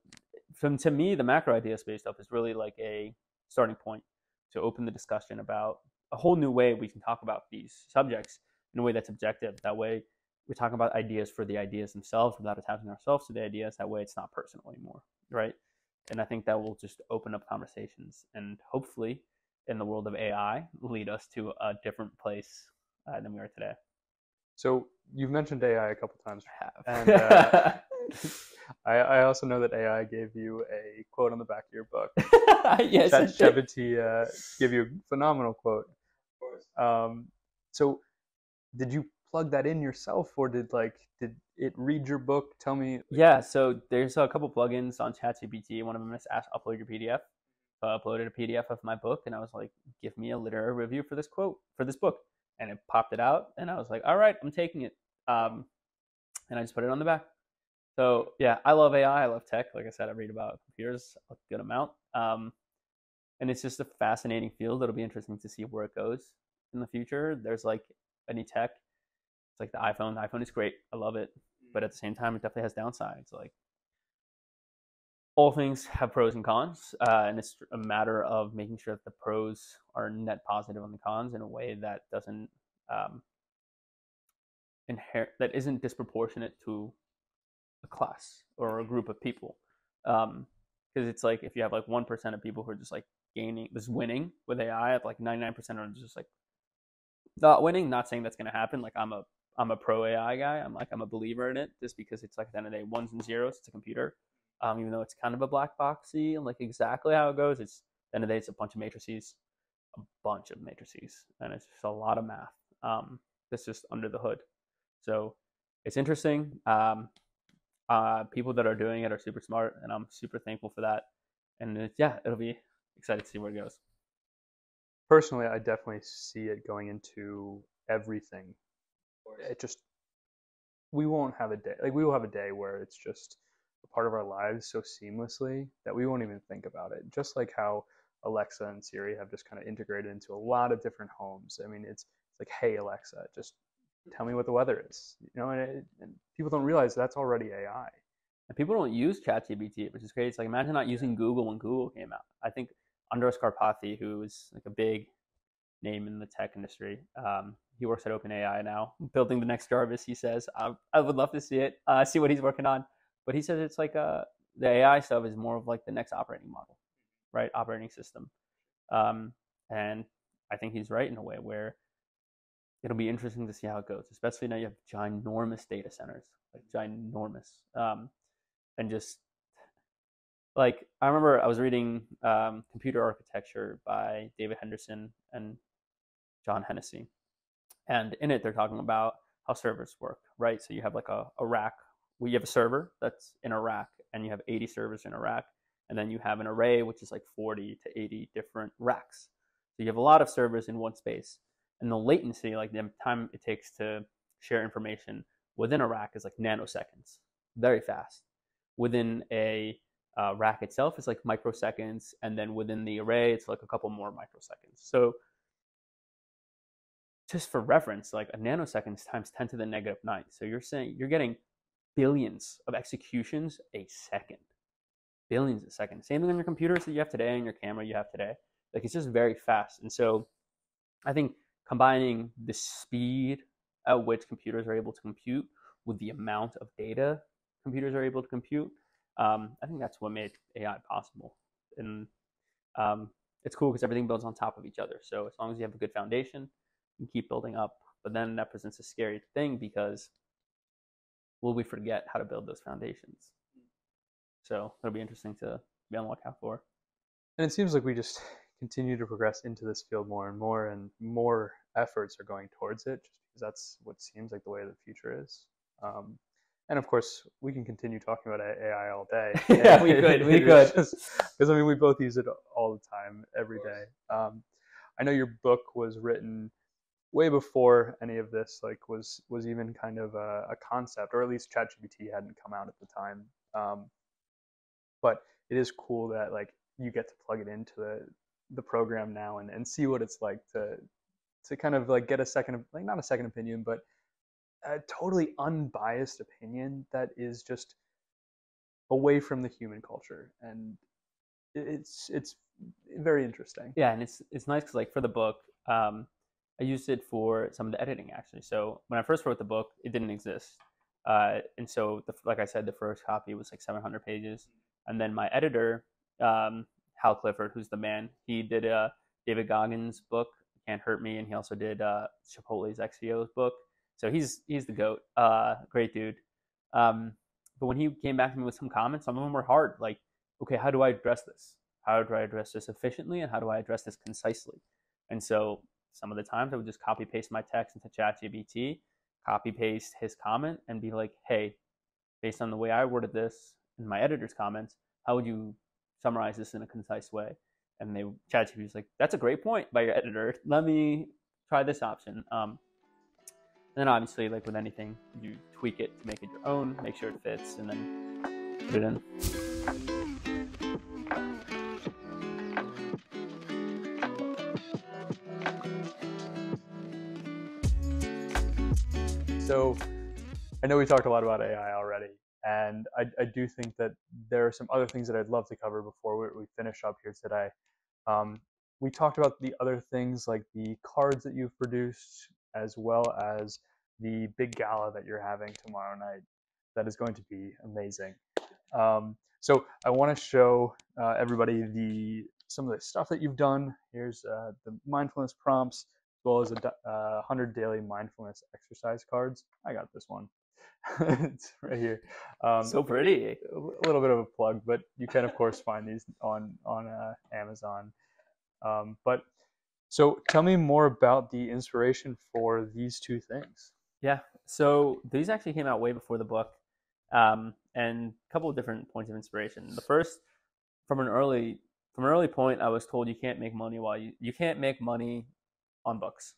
to me, the macro idea space stuff is really like a starting point to open the discussion about a whole new way we can talk about these subjects in a way that's objective. That way we're talking about ideas for the ideas themselves without attaching ourselves to the ideas. That way it's not personal anymore, right? And I think that will just open up conversations, and hopefully in the world of AI lead us to a different place than we are today. So you've mentioned AI a couple times. I have. And I also know that AI gave you a quote on the back of your book. Yes, ChatGPT gave you a phenomenal quote. So did you plug that in yourself, or did it read your book? Tell me. Yeah, so there's a couple plugins on ChatGPT. One of them is ask upload your PDF. So I uploaded a PDF of my book, and I was like, give me a literary review for this book. And it popped it out, and I was like, all right, I'm taking it. And I just put it on the back. So yeah, I love AI. I love tech. Like I said, I read about computers a good amount. And it's just a fascinating field. It'll be interesting to see where it goes in the future. There's like any tech, it's like the iPhone. The iPhone is great. I love it. But at the same time, it definitely has downsides. Like all things have pros and cons. And it's a matter of making sure that the pros are net positive on the cons in a way that doesn't that isn't disproportionate to a class or a group of people. Because it's like if you have like 1% of people who are just like winning with AI, like 99% are just like not winning. Not saying that's going to happen. Like I'm a pro AI guy. I'm a believer in it just because it's like at the end of the day, ones and zeros. It's a computer. Even though it's kind of a black boxy and like exactly how it goes, it's at the end of the day, it's a bunch of matrices, and it's just a lot of math. That's just under the hood. So it's interesting. People that are doing it are super smart, and I'm super thankful for that. And it'll be excited to see where it goes. Personally, I definitely see it going into everything. It just, we won't have a day, like we will have a day where it's just a part of our lives so seamlessly that we won't even think about it. Just like how Alexa and Siri have just kind of integrated into a lot of different homes. I mean, it's like, hey Alexa, just tell me what the weather is, and people don't realize that's already AI. And people don't use ChatGPT, which is great. It's like, imagine not using Google when Google came out. I think Andros Karpathy, who is like a big name in the tech industry, he works at OpenAI now, building the next Jarvis, he says. I would love to see it, see what he's working on. But he says it's like the AI stuff is more of like the next operating model, right? Operating system. And I think he's right in a way where it'll be interesting to see how it goes, especially now you have ginormous data centers, like ginormous. And just like, I remember I was reading Computer Architecture by David Henderson and John Hennessy. And in it, they're talking about how servers work, right? So you have like a rack. You have a server that's in a rack, and you have 80 servers in a rack. And then you have an array, which is like 40 to 80 different racks. So you have a lot of servers in one space. And the latency, like the time it takes to share information within a rack is like nanoseconds, very fast. Within a rack itself, it's like microseconds. And then within the array, it's like a couple more microseconds. So just for reference, like a nanosecond times 10 to the negative 9. So you're saying you're getting billions of executions a second. Billions a second. Same thing on your computers that you have today and your camera you have today. Like it's just very fast. And so I think combining the speed at which computers are able to compute with the amount of data computers are able to compute, I think that's what made AI possible. And it's cool because everything builds on top of each other. So as long as you have a good foundation, you keep building up. But then that presents a scary thing because will we forget how to build those foundations? So it'll be interesting to be on the lookout for. And it seems like we just continue to progress into this field more and more efforts are going towards it, just because that's what seems like the way of the future is. And of course, we can continue talking about AI all day. Yeah, we could. Because I mean, we both use it all the time, every day. I know your book was written way before any of this was even kind of a concept, or at least ChatGPT hadn't come out at the time. But it is cool that like you get to plug it into the program now and see what it's like to kind of like get a second, like not a second opinion, but a totally unbiased opinion that is just away from the human culture, and it's very interesting. Yeah, and it's nice because like for the book, I used it for some of the editing actually. So when I first wrote the book, it didn't exist, and so like I said, the first copy was like 700 pages, and then my editor, Hal Clifford, who's the man, he did David Goggins' book, Can't Hurt Me, and he also did Chipotle's XCO's book. So he's the GOAT, great dude. But when he came back to me with some comments, some of them were hard. Like, okay, how do I address this? How do I address this efficiently, and how do I address this concisely? And so some of the times I would just copy paste my text into ChatGPT, copy paste his comment, and be like, hey, based on the way I worded this in my editor's comments, how would you summarize this in a concise way? And ChatGPT was like, that's a great point by your editor. Let me try this option. And then obviously, like with anything, you tweak it to make it your own, make sure it fits, and then put it in. So I know we talked a lot about AI already, and I do think that there are some other things that I'd love to cover before we finish up here today. Um, we talked about the other things like the cards that you've produced, as well as the big gala that you're having tomorrow night. That is going to be amazing. So I want to show everybody some of the stuff that you've done. Here's the mindfulness prompts, as well as 100 daily mindfulness exercise cards. I got this one. It's right here. So pretty. A little bit of a plug, but you can of course find these on Amazon. But so tell me more about the inspiration for these two things. Yeah. So these actually came out way before the book, and a couple of different points of inspiration. The first, from an early point, I was told you can't make money while you can't make money on books,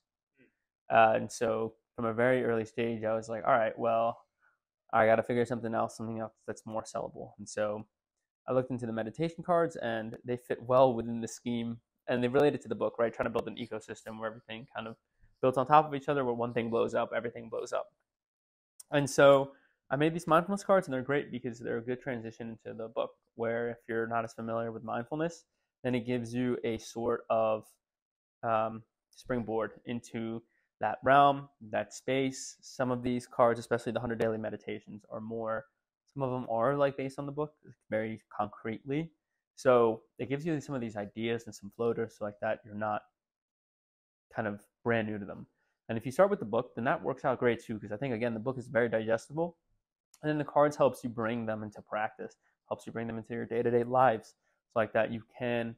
and so from a very early stage, I was like, all right, well, I got to figure something else that's more sellable. And so I looked into the meditation cards, and they fit well within the scheme, and they related to the book, right? Trying to build an ecosystem where everything kind of built on top of each other, where one thing blows up, everything blows up. And so I made these mindfulness cards, and they're great because they're a good transition into the book, where if you're not as familiar with mindfulness, then it gives you a sort of springboard into that realm, that space. Some of these cards, especially the 100 daily meditations, are more, some of them are like based on the book very concretely. So it gives you some of these ideas and some floaters so like that you're not kind of brand new to them. And if you start with the book, then that works out great too, because I think, again, the book is very digestible. And then the cards helps you bring them into practice, helps you bring them into your day-to-day lives. So like that you can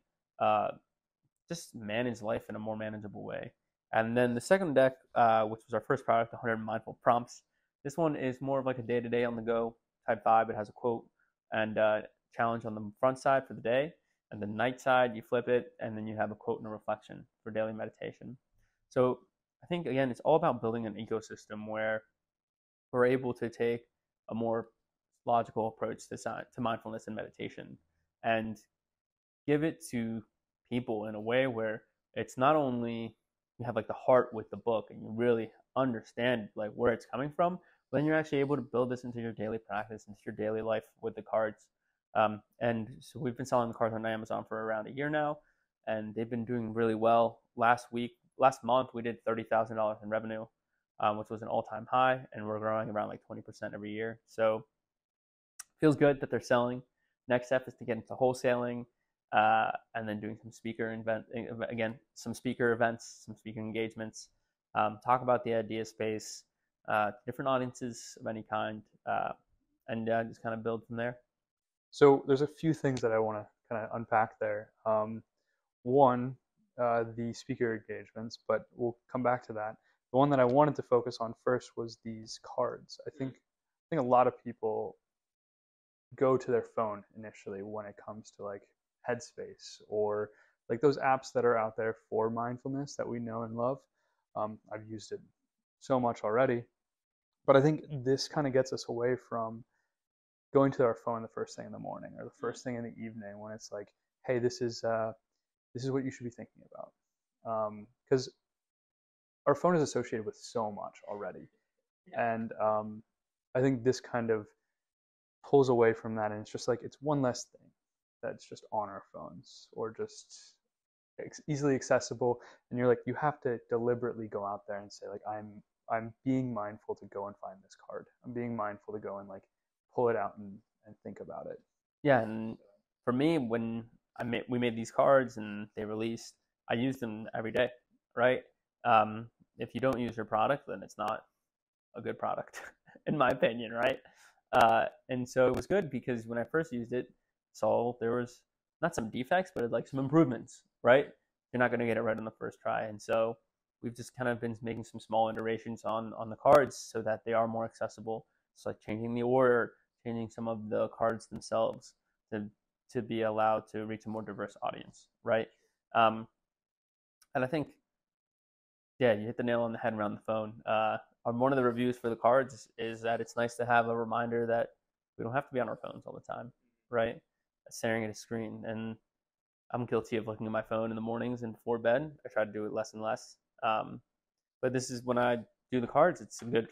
just manage life in a more manageable way. And then the second deck, which was our first product, 100 Mindful Prompts. This one is more of like a day-to-day on the go type vibe. It has a quote and challenge on the front side for the day. And the night side, you flip it, and then you have a quote and a reflection for daily meditation. So I think, again, it's all about building an ecosystem where we're able to take a more logical approach to mindfulness and meditation and give it to people in a way where it's not only you have like the heart with the book and you really understand like where it's coming from, but then you're actually able to build this into your daily practice, into your daily life with the cards. And so we've been selling the cards on Amazon for around a year now, and they've been doing really well. Last month, we did $30,000 in revenue, which was an all-time high, and we're growing around like 20% every year. So feels good that they're selling. Next step is to get into wholesaling, and then doing some speaker events, some speaker engagements, talk about the idea space, different audiences of any kind, and just kind of build from there. So there's a few things that I want to kind of unpack there. One, the speaker engagements, but we'll come back to that. The one that I wanted to focus on first was these cards. I think a lot of people go to their phone initially when it comes to like Headspace or like those apps that are out there for mindfulness that we know and love. I've used it so much already, but I think this kind of gets us away from going to our phone the first thing in the morning or the first thing in the evening when it's like, hey, this is what you should be thinking about, because our phone is associated with so much already, and I think this kind of pulls away from that, and it's just like it's one less thing that's just on our phones or just easily accessible, and you're like, you have to deliberately go out there and say like, I'm being mindful to go and find this card. I'm being mindful to go and like pull it out and think about it. Yeah, and for me, when we made these cards and they released, I use them every day, right? If you don't use your product, then it's not a good product, in my opinion, right? And so it was good because when I first used it, so there was not some defects, but like some improvements, right? You're not going to get it right on the first try. And so we've just kind of been making some small iterations on the cards so that they are more accessible. So like changing the order, changing some of the cards themselves to be allowed to reach a more diverse audience, right? And I think, yeah, you hit the nail on the head around the phone. One of the reviews for the cards is that it's nice to have a reminder that we don't have to be on our phones all the time, right? Staring at a screen. And I'm guilty of looking at my phone in the mornings and before bed. I try to do it less and less. But this is when I do the cards, it's a good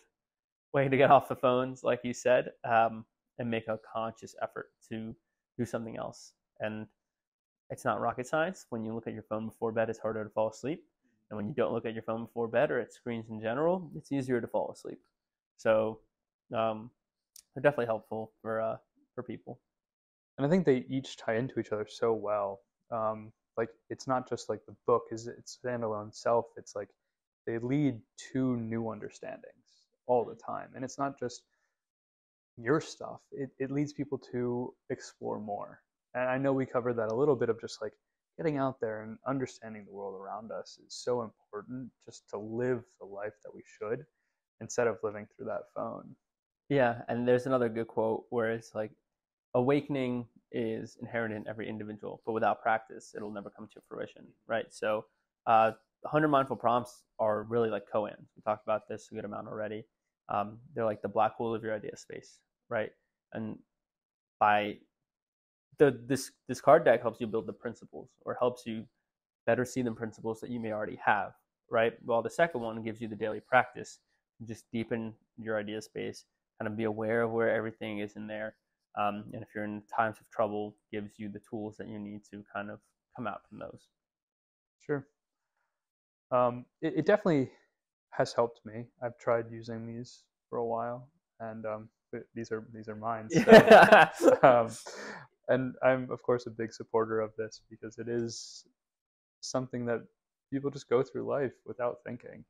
way to get off the phones, like you said, and make a conscious effort to do something else. And it's not rocket science. When you look at your phone before bed, it's harder to fall asleep. And when you don't look at your phone before bed or at screens in general, it's easier to fall asleep. So they're definitely helpful for people. And I think they each tie into each other so well. Like it's not just like the book is its standalone self. It's like they lead to new understandings all the time, and it's not just your stuff. It leads people to explore more. And I know we covered that a little bit of just like getting out there and understanding the world around us is so important just to live the life that we should instead of living through that phone. Yeah, and there's another good quote where it's like, awakening is inherent in every individual, but without practice, it'll never come to fruition, right? So, 100 mindful prompts are really like koans. We talked about this a good amount already. They're like the black hole of your idea space, right? And by this card deck helps you build the principles, or helps you better see the principles that you may already have, right? While the second one gives you the daily practice, just deepen your idea space, kind of be aware of where everything is in there. And if you're in times of trouble, gives you the tools that you need to kind of come out from those. Sure. It definitely has helped me. I've tried using these for a while, and these are mine. So, and I'm of course a big supporter of this because it is something that people just go through life without thinking.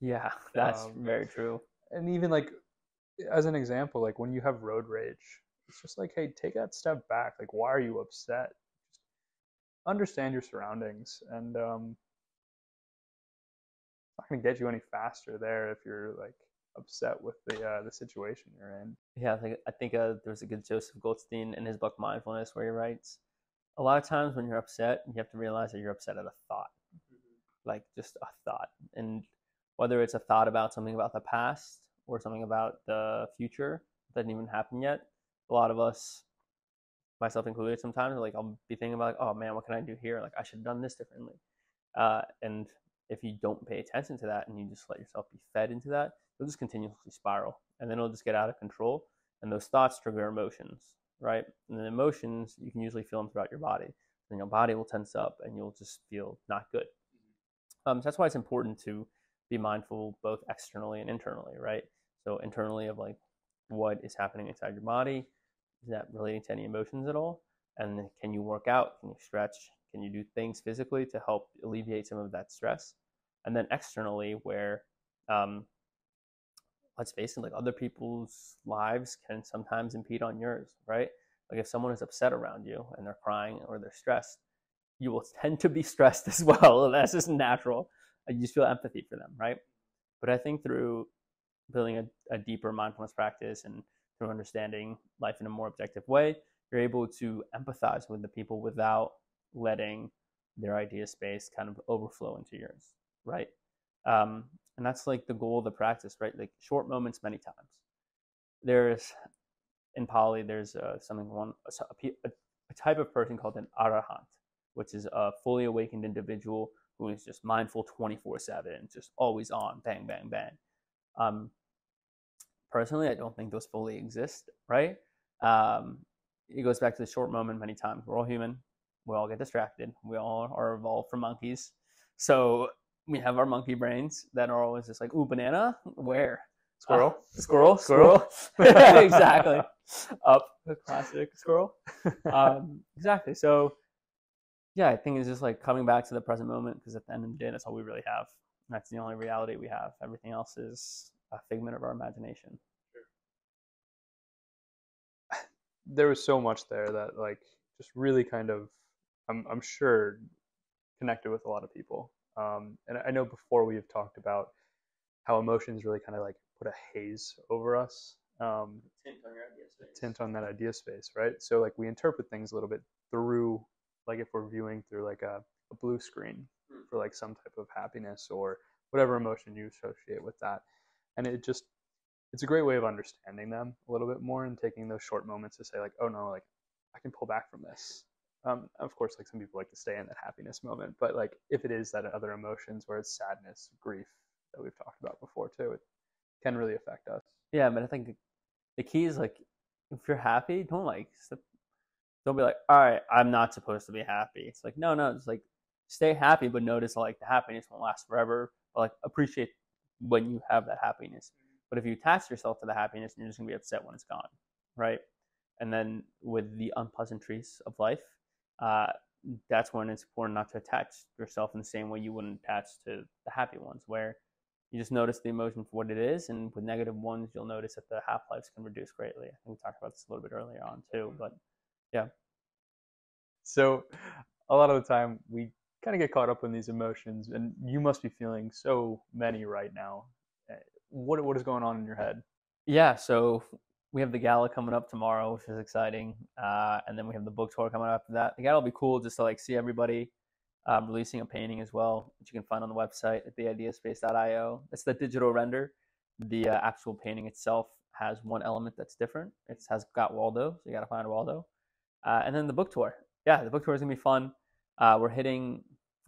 Yeah, that's very true. And even like as an example, like when you have road rage, it's just like, hey, take that step back. Like, why are you upset? Just understand your surroundings, and it's not going to get you any faster there if you're like upset with the situation you're in. Yeah, I think there's a good Joseph Goldstein in his book Mindfulness where he writes, a lot of times when you're upset, you have to realize that you're upset at a thought, like just a thought. And whether it's a thought about something about the past or something about the future that didn't even happen yet, a lot of us, myself included, sometimes like I'll be thinking about like, oh man, what can I do here? Like I should have done this differently. And if you don't pay attention to that and you just let yourself be fed into that, you'll just continuously spiral, and then it'll just get out of control. And those thoughts trigger emotions, right? And then emotions, you can usually feel them throughout your body. And your body will tense up, and you'll just feel not good. So that's why it's important to be mindful both externally and internally, right? So internally of like what is happening inside your body, is that relating to any emotions at all? And can you work out? Can you stretch? Can you do things physically to help alleviate some of that stress? And then externally, where um, let's face it, like other people's lives can sometimes impede on yours, right? Like if someone is upset around you and they're crying or they're stressed, you will tend to be stressed as well. That's just natural. You just feel empathy for them, right? But I think through building a deeper mindfulness practice and through understanding life in a more objective way, you're able to empathize with the people without letting their idea space kind of overflow into yours, right? And that's like the goal of the practice, right? Like short moments many times. There's in Pali, there's a type of person called an arahant, which is a fully awakened individual who is just mindful 24/7, just always on, bang, bang, bang. Um, Personally, I don't think those fully exist, right? Um, it goes back to the short moment many times. We're all human. We all get distracted. We all are evolved from monkeys. So we have our monkey brains that are always just like, ooh, banana? Where? Squirrel. Squirrel. Exactly. Up, the classic squirrel. Exactly. So yeah, I think it's just like coming back to the present moment, because at the end of the day, that's all we really have. That's the only reality we have. Everything else is a figment of our imagination. There was so much there that like just really kind of I'm sure connected with a lot of people. And I know before we have talked about how emotions really kind of like put a haze over us. Tint on your idea space. Tint on that idea space, right? So like we interpret things a little bit through, like if we're viewing through like a blue screen for like some type of happiness or whatever emotion you associate with that. And it's a great way of understanding them a little bit more and taking those short moments to say like, oh no, like I can pull back from this. Of course, like some people like to stay in that happiness moment, but like if it is that other emotions where it's sadness, grief that we've talked about before too, can really affect us. Yeah, but I think the key is like, if you're happy, don't be like, all right, I'm not supposed to be happy. It's like, no, it's like, stay happy, but notice like the happiness won't last forever. But like, appreciate when you have that happiness. But if you attach yourself to the happiness, you're just gonna be upset when it's gone, right? And then with the unpleasantries of life, uh, that's when it's important not to attach yourself in the same way you wouldn't attach to the happy ones, where you just notice the emotion for what it is. And with negative ones, you'll notice that the half lives can reduce greatly. I think we talked about this a little bit earlier on too, but yeah. So a lot of the time we kind of get caught up in these emotions, and you must be feeling so many right now. What is going on in your head? Yeah, so we have the gala coming up tomorrow, which is exciting, and then we have the book tour coming up after that. The gala will be cool just to like see everybody. Releasing a painting as well, which you can find on the website at theideaspace.io. It's the digital render. The actual painting itself has one element that's different. It has got Waldo, so you got to find Waldo. And then the book tour. Yeah, the book tour is gonna be fun. We're gonna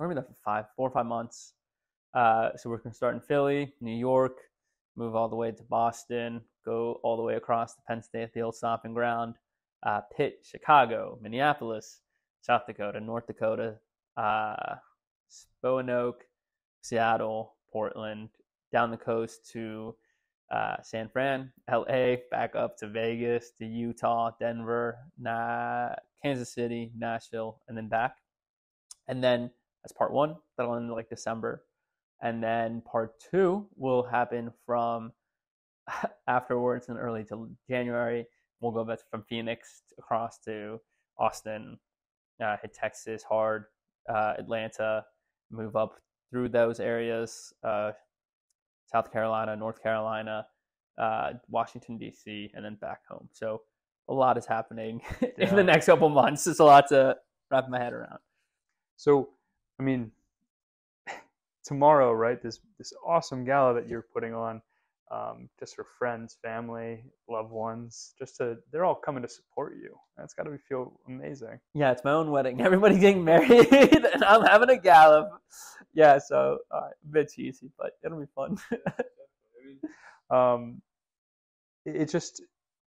be there for 4 or 5 months. So we're gonna start in Philly, New York, move all the way to Boston, go all the way across to Penn State, the old stomping ground, Pitt, Chicago, Minneapolis, South Dakota, North Dakota, Roanoke, Seattle, Portland, down the coast to San Fran, LA, back up to Vegas, to Utah, Denver, Kansas City, Nashville, and then back. And then that's part one. That'll end like December. And then part two will happen from afterwards in early to January. We'll go back from Phoenix across to Austin, hit Texas hard, Atlanta, move up through those areas, South Carolina, North Carolina, Washington, D.C., and then back home. So a lot is happening in the next couple months. It's a lot to wrap my head around. So, I mean, tomorrow, right, this awesome gala that you're putting on, just for friends, family, loved ones, they're all coming to support you. That's got to feel amazing. Yeah, it's my own wedding. Everybody's getting married, and I'm having a gala. Yeah, so a bit cheesy, but it'll be fun. It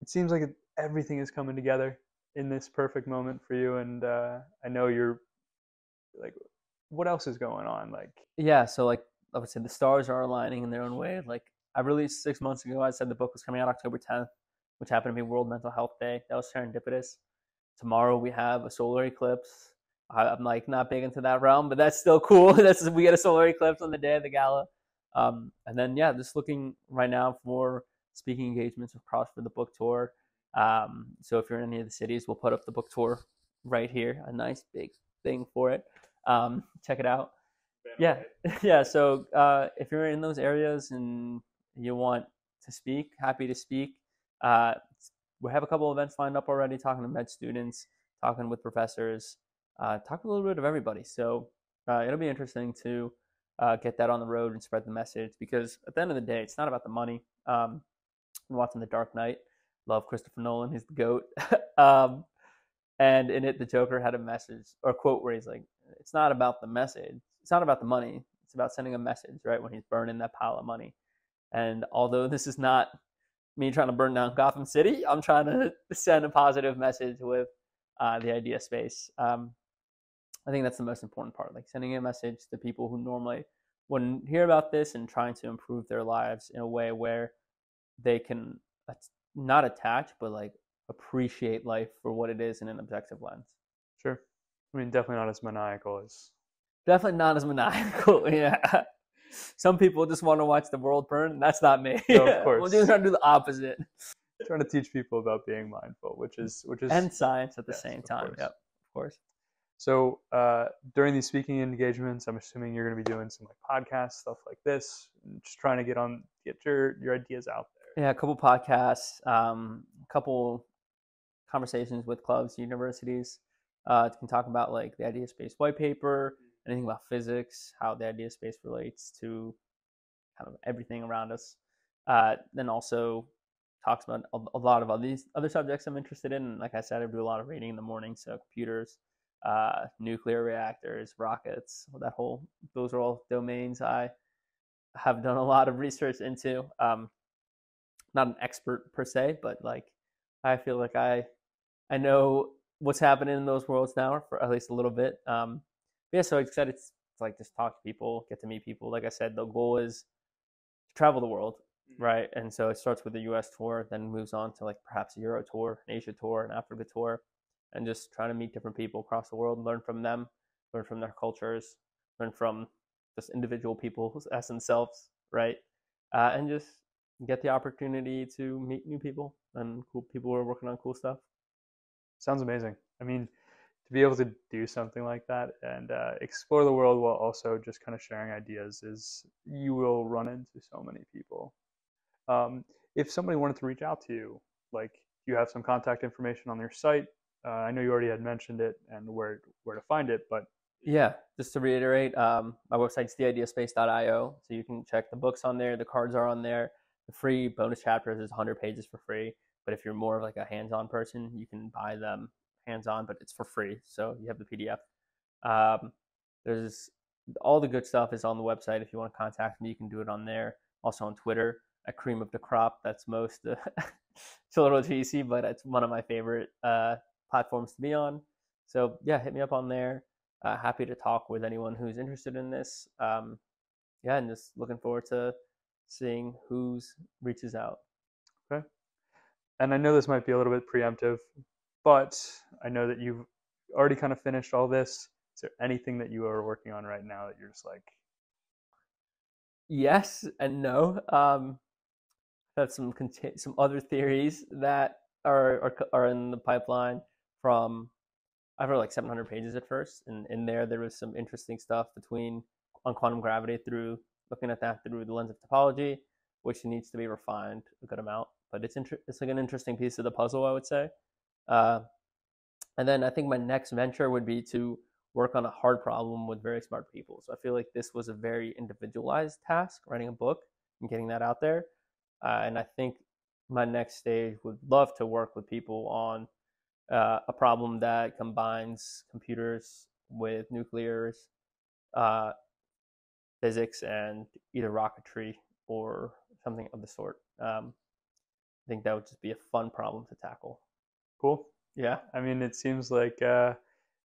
seems like everything is coming together in this perfect moment for you, and I know you're like, what else is going on? Like, yeah, so like I would say the stars are aligning in their own way. Like I released 6 months ago, I said the book was coming out October 10th, which happened to be World Mental Health Day. That was serendipitous. Tomorrow we have a solar eclipse. I'm like not big into that realm, but that's still cool. We get a solar eclipse on the day of the gala. And then yeah, just looking right now for speaking engagements across for the book tour. So if you're in any of the cities, we'll put up the book tour right here, a nice big thing for it. Check it out. Yeah. So if you're in those areas and you want to speak, happy to speak. We have a couple of events lined up already, talking to med students, talking with professors, talking a little bit of everybody. So it'll be interesting to get that on the road and spread the message, because at the end of the day, it's not about the money. I'm watching The Dark Knight. Love Christopher Nolan. He's the GOAT. And in it, the Joker had a message or a quote where he's like, it's not about the message. It's not about the money. It's about sending a message, right? When he's burning that pile of money. And although this is not me trying to burn down Gotham City, I'm trying to send a positive message with the idea space. I think that's the most important part, like sending a message to people who normally wouldn't hear about this, and trying to improve their lives in a way where they can not attach, but like appreciate life for what it is in an objective lens. Sure. I mean, definitely not as maniacal as... Definitely not as maniacal, yeah. Some people just want to watch the world burn. That's not me. No, of course. We're just trying to do the opposite. Trying to teach people about being mindful, which is and science at the same time. Course. Yep, of course. So during these speaking engagements, I'm assuming you're going to be doing some like podcasts, stuff like this, and just trying to get your ideas out there. Yeah, a couple podcasts, a couple conversations with clubs, universities. Can talk about like the idea space white paper, anything about physics, how the idea space relates to kind of everything around us. Then also talks about a lot of these other subjects I'm interested in. Like I said, I do a lot of reading in the morning, so computers, nuclear reactors, rockets, those are all domains I have done a lot of research into. not an expert per se, but like I feel like I know what's happening in those worlds now, for at least a little bit. Yeah, so excited to like just talk to people, get to meet people. Like I said, the goal is to travel the world, right? And so it starts with the U.S. tour, then moves on to like perhaps a Euro tour, an Asia tour, an Africa tour, and just trying to meet different people across the world, learn from them, learn from their cultures, learn from just individual people as themselves, right? And just get the opportunity to meet new people and cool people who are working on cool stuff. Sounds amazing. I mean, to be able to do something like that and explore the world while also just kind of sharing ideas is, you will run into so many people. If somebody wanted to reach out to you, like, you have some contact information on your site. I know you already had mentioned it and where to find it, but yeah, just to reiterate, my website's theideaspace.io, so you can check the books on there. The cards are on there. The free bonus chapters is 100 pages for free. But if you're more of like a hands-on person, you can buy them hands-on, but it's for free. So you have the PDF. There's all the good stuff is on the website. If you want to contact me, you can do it on there. Also on Twitter at Clement Decrop. That's most. It's a little cheesy, but it's one of my favorite platforms to be on. So yeah, hit me up on there. Happy to talk with anyone who's interested in this. Yeah, and just looking forward to seeing who's reaches out. Okay. And I know this might be a little bit preemptive, but I know that you've already kind of finished all this. Is there anything that you are working on right now that you're just like? Yes and no. I have some other theories that are in the pipeline. From I've read like 700 pages at first, and in there was some interesting stuff on quantum gravity, through looking at that through the lens of topology, which needs to be refined a good amount. But it's like an interesting piece of the puzzle, I would say. And then I think my next venture would be to work on a hard problem with very smart people. So I feel like this was a very individualized task, writing a book and getting that out there. And I think my next stage would love to work with people on a problem that combines computers with nuclears, physics, and either rocketry or something of the sort. I think that would just be a fun problem to tackle. Cool. Yeah. I mean, it seems like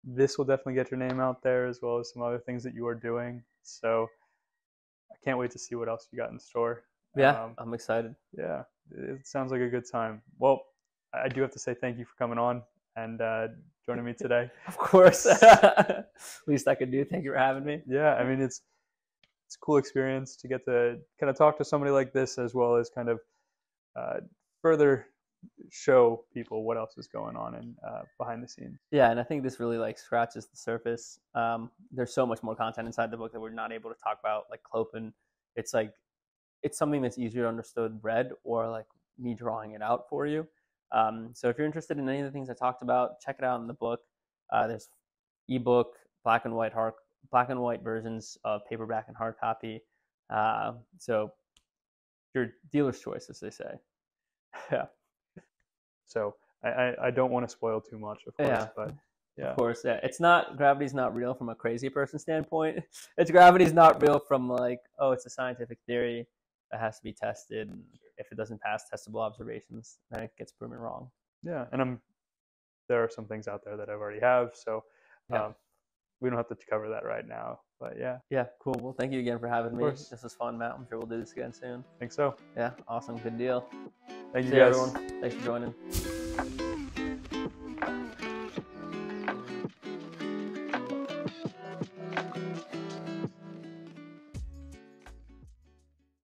this will definitely get your name out there, as well as some other things that you are doing. So I can't wait to see what else you got in store. Yeah, I'm excited. Yeah, it sounds like a good time. Well, I do have to say thank you for coming on and joining me today. Of course. Least I could do. Thank you for having me. Yeah, I mean, it's a cool experience to get to kind of talk to somebody like this, as well as kind of further show people what else is going on in behind the scenes. Yeah, and I think this really like scratches the surface. There's so much more content inside the book that we're not able to talk about, like Clopen. It's like it's something that's easier understood read, or like me drawing it out for you. So if you're interested in any of the things I talked about, check it out in the book. There's ebook, black and white versions of paperback and hard copy. So your dealer's choice, as they say. Yeah. So I don't want to spoil too much, of course, yeah. But yeah. Of course, yeah. Gravity's not real from a crazy person standpoint. Gravity's not real from like, oh, it's a scientific theory that has to be tested. And if it doesn't pass testable observations, then it gets proven wrong. Yeah, and there are some things out there that I've already have, so we don't have to cover that right now. But yeah. Yeah, cool. Well, thank you again for having me. This was fun, Matt. I'm sure we'll do this again soon. Think so. Yeah, awesome. Good deal. Thank you, See guys. Everyone. Thanks for joining.